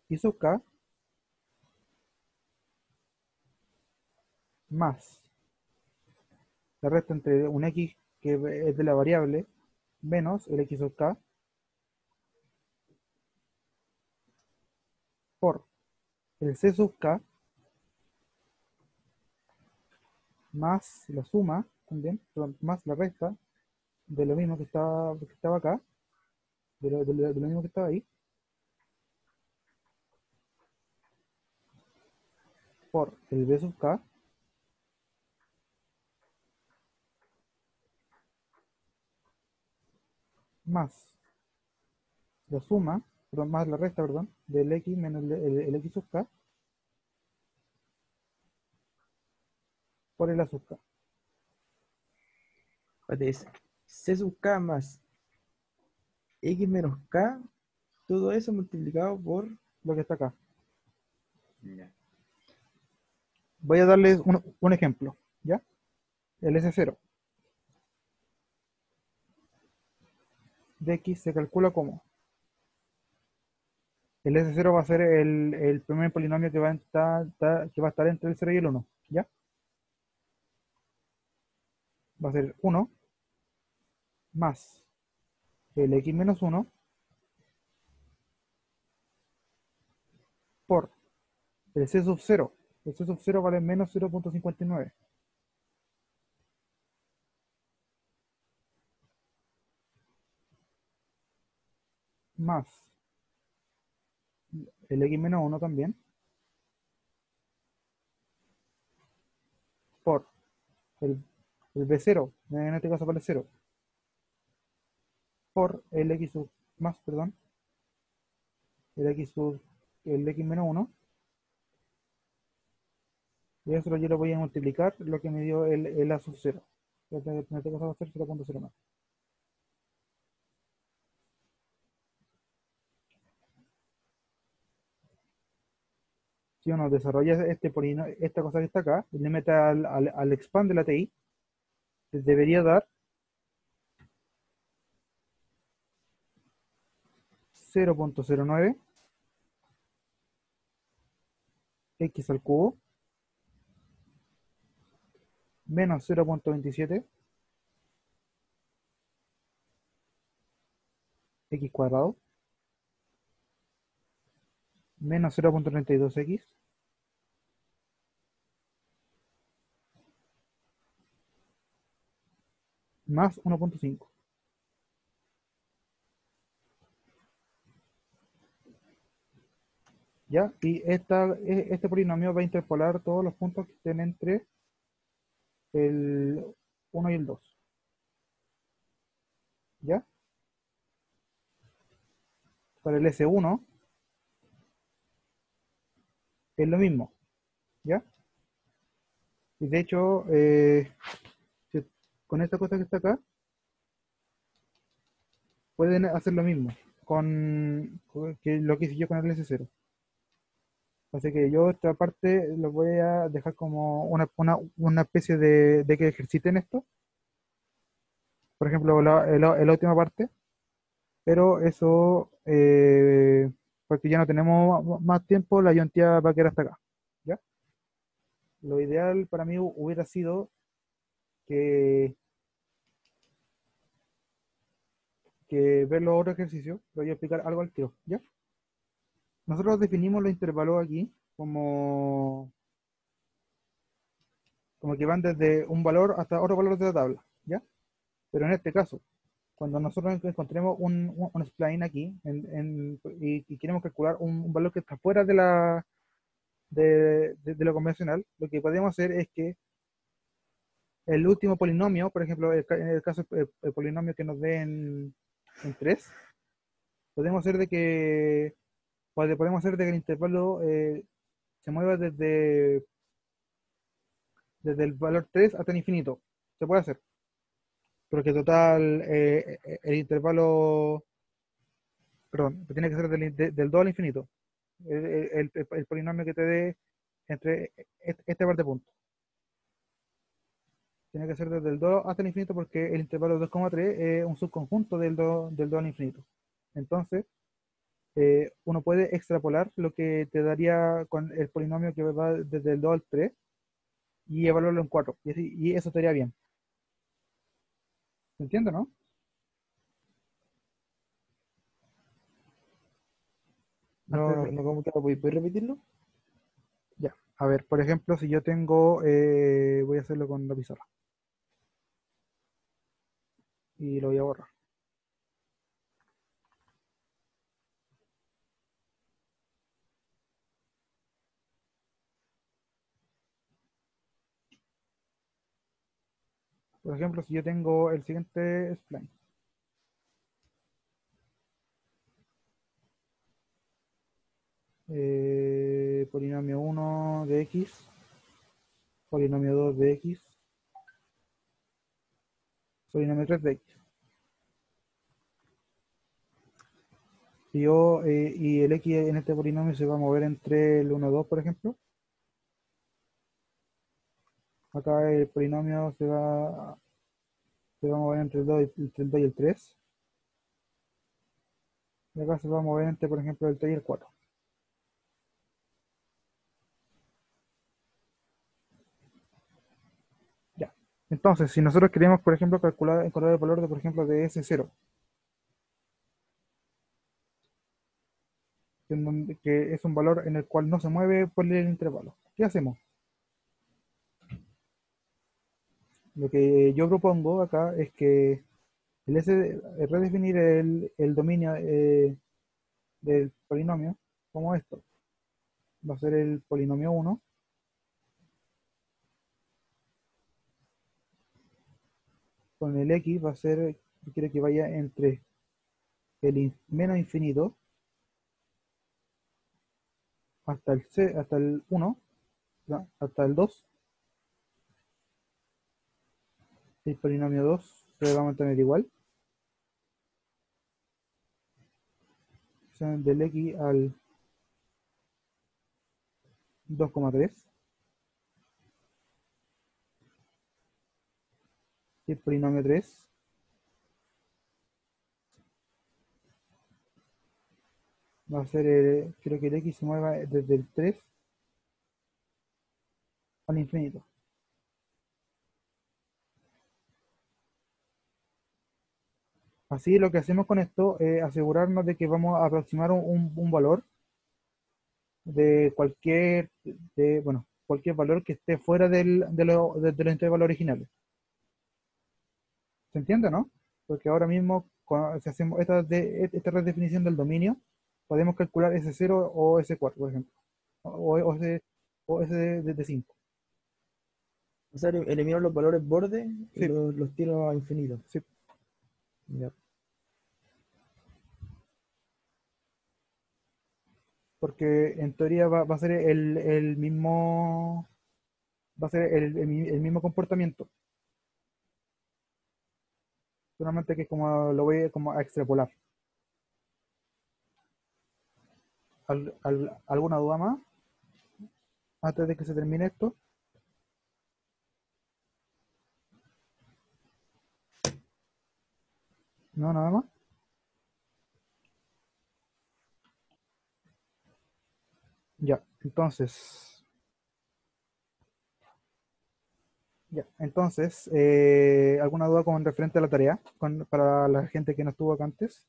I sub K más la resta entre un X que es de la variable menos el X sub K por el C sub K más la suma también, perdón, más la resta de lo mismo que estaba acá, de lo mismo que estaba ahí, por el B sub K más la suma, perdón, más la resta, perdón, del X menos el X sub K por el A sub K. Espérate, es C sub K más X menos K, todo eso multiplicado por... Lo que está acá. Ya. Voy a darles un ejemplo, ¿ya? El S0 de X se calcula como el S0 va a ser el primer polinomio que va a estar entre el 0 y el 1, ¿ya? Va a ser 1 más el X menos 1 por el C sub 0. El C sub 0 vale menos 0.59 más el X menos 1 también por el, el B0, en este caso vale 0, por el X sub más, perdón, el X menos 1, y eso yo lo voy a multiplicar lo que me dio el A sub 0. En este caso va a ser 0.0 más. Si uno desarrolla esta cosa que está acá, y le mete al expand de la TI, les debería dar 0.09 x al cubo menos 0.27 x cuadrado menos 0.32x más 1.5. ¿ya? Y este polinomio va a interpolar todos los puntos que estén entre el 1 y el 2, ¿ya? Para el S1 es lo mismo, ¿ya? Y de hecho, si- con esta cosa que está acá, pueden hacer lo mismo que lo que hice yo con el S0. Así que yo esta parte lo voy a dejar como una especie de que ejerciten esto. Por ejemplo, la última parte. Pero eso, porque ya no tenemos más tiempo, la Iontía va a quedar hasta acá. ¿Ya? Lo ideal para mí hubiera sido que, que ver los otros ejercicios. Pero voy a explicar algo al tiro. ¿Ya? Nosotros definimos los intervalos aquí como que van desde un valor hasta otro valor de la tabla. ¿Ya? Pero en este caso, cuando nosotros encontremos un spline aquí y queremos calcular un valor que está fuera de lo convencional, lo que podemos hacer es que el último polinomio, por ejemplo, en el caso el polinomio que nos dé en 3, podemos hacer de que podemos hacer de que el intervalo se mueva desde el valor 3 hasta el infinito. Se puede hacer. Porque total, el intervalo, perdón, tiene que ser del 2 al infinito. El polinomio que te dé entre este par de puntos. Tiene que ser desde el 2 hasta el infinito porque el intervalo 2,3 es un subconjunto del 2 al infinito. Entonces, uno puede extrapolar lo que te daría con el polinomio que va desde el 2 al 3 y evaluarlo en 4. Y eso estaría bien. ¿Se entiende, no? No, Antes no, de- no, ¿cómo que no? ¿Puedes repetirlo? ya. A ver, por ejemplo, si yo tengo, voy a hacerlo con la pizarra y lo voy a borrar. Por ejemplo, si yo tengo el siguiente spline. Polinomio 1 de x, polinomio 2 de x, polinomio 3 de x. Y el x en este polinomio se va a mover entre el 1 y 2, por ejemplo. Acá el polinomio se va a mover entre el 2 y el 3. Y acá se va a mover entre, por ejemplo, el 3 y el 4. Ya. Entonces, si nosotros queremos, por ejemplo, encontrar el valor de, por ejemplo, de S0, que es un valor en el cual no se mueve por el intervalo, ¿qué hacemos? Lo que yo propongo acá es que redefinir el dominio del polinomio como esto. Va a ser el polinomio 1 con el x va a ser, quiere que vaya entre menos infinito hasta el 1, no, hasta el 2. El polinomio 2 se va a mantener igual. O sea, del x al 2,3. Y el polinomio 3 va a ser, quiero que el x se mueva desde el 3 al infinito. Así lo que hacemos con esto es asegurarnos de que vamos a aproximar un valor de cualquier valor que esté fuera de los intervalos originales. ¿Se entiende, no? Porque ahora mismo, si hacemos esta redefinición del dominio, podemos calcular S0 o S4, por ejemplo. O S de 5. O sea, elimino los valores borde y Sí. los tiro a infinito. Sí. Ya. Porque en teoría va a ser el mismo, va a ser el mismo comportamiento. Solamente que como lo voy como a extrapolar. ¿Alguna duda más antes de que se termine esto? No, nada más. Ya, entonces. Ya, entonces, ¿alguna duda con referente a la tarea? Para la gente que no estuvo acá antes.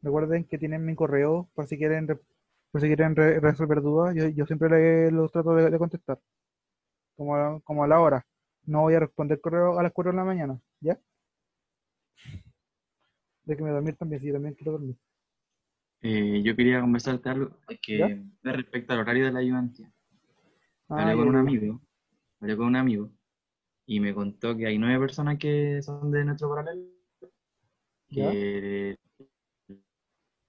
Recuerden que tienen mi correo por si quieren, por si quieren resolver dudas. Yo siempre los trato de contestar, como a la hora. No voy a responder correo a las 4 de la mañana, ¿ya? Déjenme dormir también, sí, también quiero dormir. Yo quería conversarte algo ¿Ya? que respecto al horario de la ayudantía. Ah, Hablé ya, con un ya, ya. amigo, hablé con un amigo y me contó que hay 9 personas que son de nuestro paralelo ¿Ya? que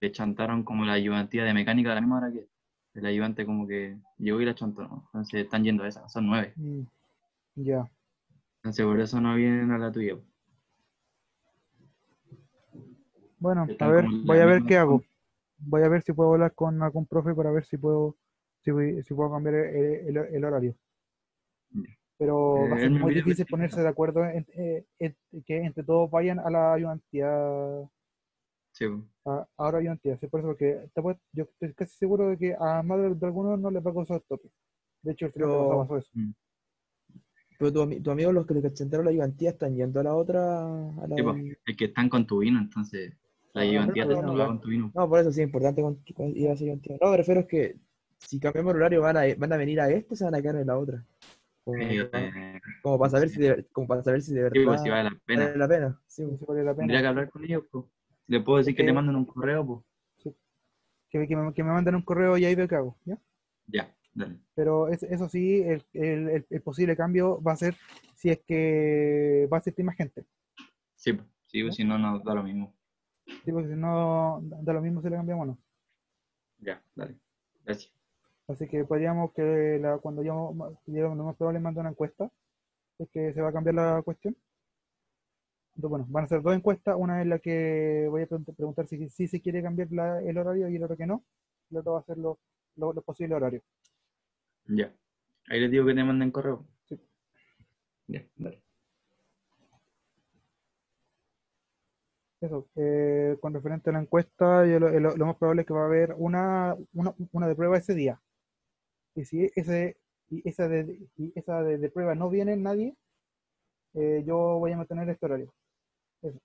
le chantaron como la ayudantía de mecánica a la misma hora que él. El ayudante como que llegó y la chantó, ¿no? Entonces están yendo a esa, son 9. Mm, ya. Entonces por eso no vienen a la tuya. Bueno, a Están como ver, en voy la a ver misma qué hago. zona. Voy a ver si puedo hablar con algún profe para ver si puedo cambiar el horario. Pero va a ser Él me muy pidió que difícil te dijera. ponerse de acuerdo que entre todos vayan a la ayudantía, Sí, po. ahora ayudantía. Sí, por eso que yo estoy casi seguro de que a más de algunos no les va a causar tope. De hecho, el semestre pasado Pero, pasó eso. Mm. pero tu amigo, los que le chantaron la ayudantía, están yendo a la otra, a la Sí, po. del... Es que están con tu vino, entonces la Ah, con ayudantía te Tubino, toca ya. con tu vino. No, por eso sí es importante ir a esa ayudantía. No, me refiero es que si cambiamos el horario, van a venir a este, se van a quedar en la otra. Como, pa- como para saber Sí, si de sí, pues si verdad vale la vale pena. la pena. Sí, Sí, pues. sí vale la Tendría pena. que Sí, hablar con ellos, pues. Le puedo es decir que te que, manden un correo, pues. sí, que me manden un correo y ahí veo qué hago, ¿ya? Ya, dale. Pero eso sí, el posible cambio va a ser si es que va a asistir más gente, Sí, pues. Sí, ¿ya? pues, si no, nos da lo mismo. Sí, porque si no, da lo mismo si le cambiamos o no. Ya, dale. Gracias. Así que podríamos que cuando yo lo más probable mande una encuesta, es que se va a cambiar la cuestión. Entonces, bueno, van a ser dos encuestas, una en la que voy a preguntar si se quiere cambiar el horario y el otro que no. El otro va a ser lo posible horario. Ya. Ahí les digo que te manden correo. Sí, Ya, dale. eso. Con referente a la encuesta, lo más probable es que va a haber una de prueba ese día. Y si esa de prueba no viene nadie, yo voy a mantener este horario. Eso.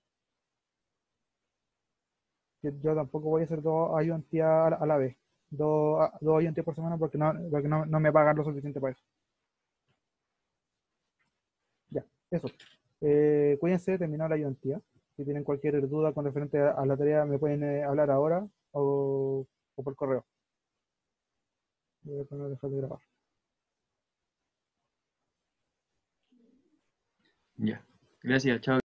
Yo tampoco voy a hacer dos ayudantías a la vez. Dos ayudantías por semana porque no me pagan lo suficiente para eso. Ya, eso. Cuídense, terminó la ayudantía. Si tienen cualquier duda con referente a la tarea, me pueden hablar ahora o por correo. Voy a poner dejar de grabar. Ya. Gracias, chao.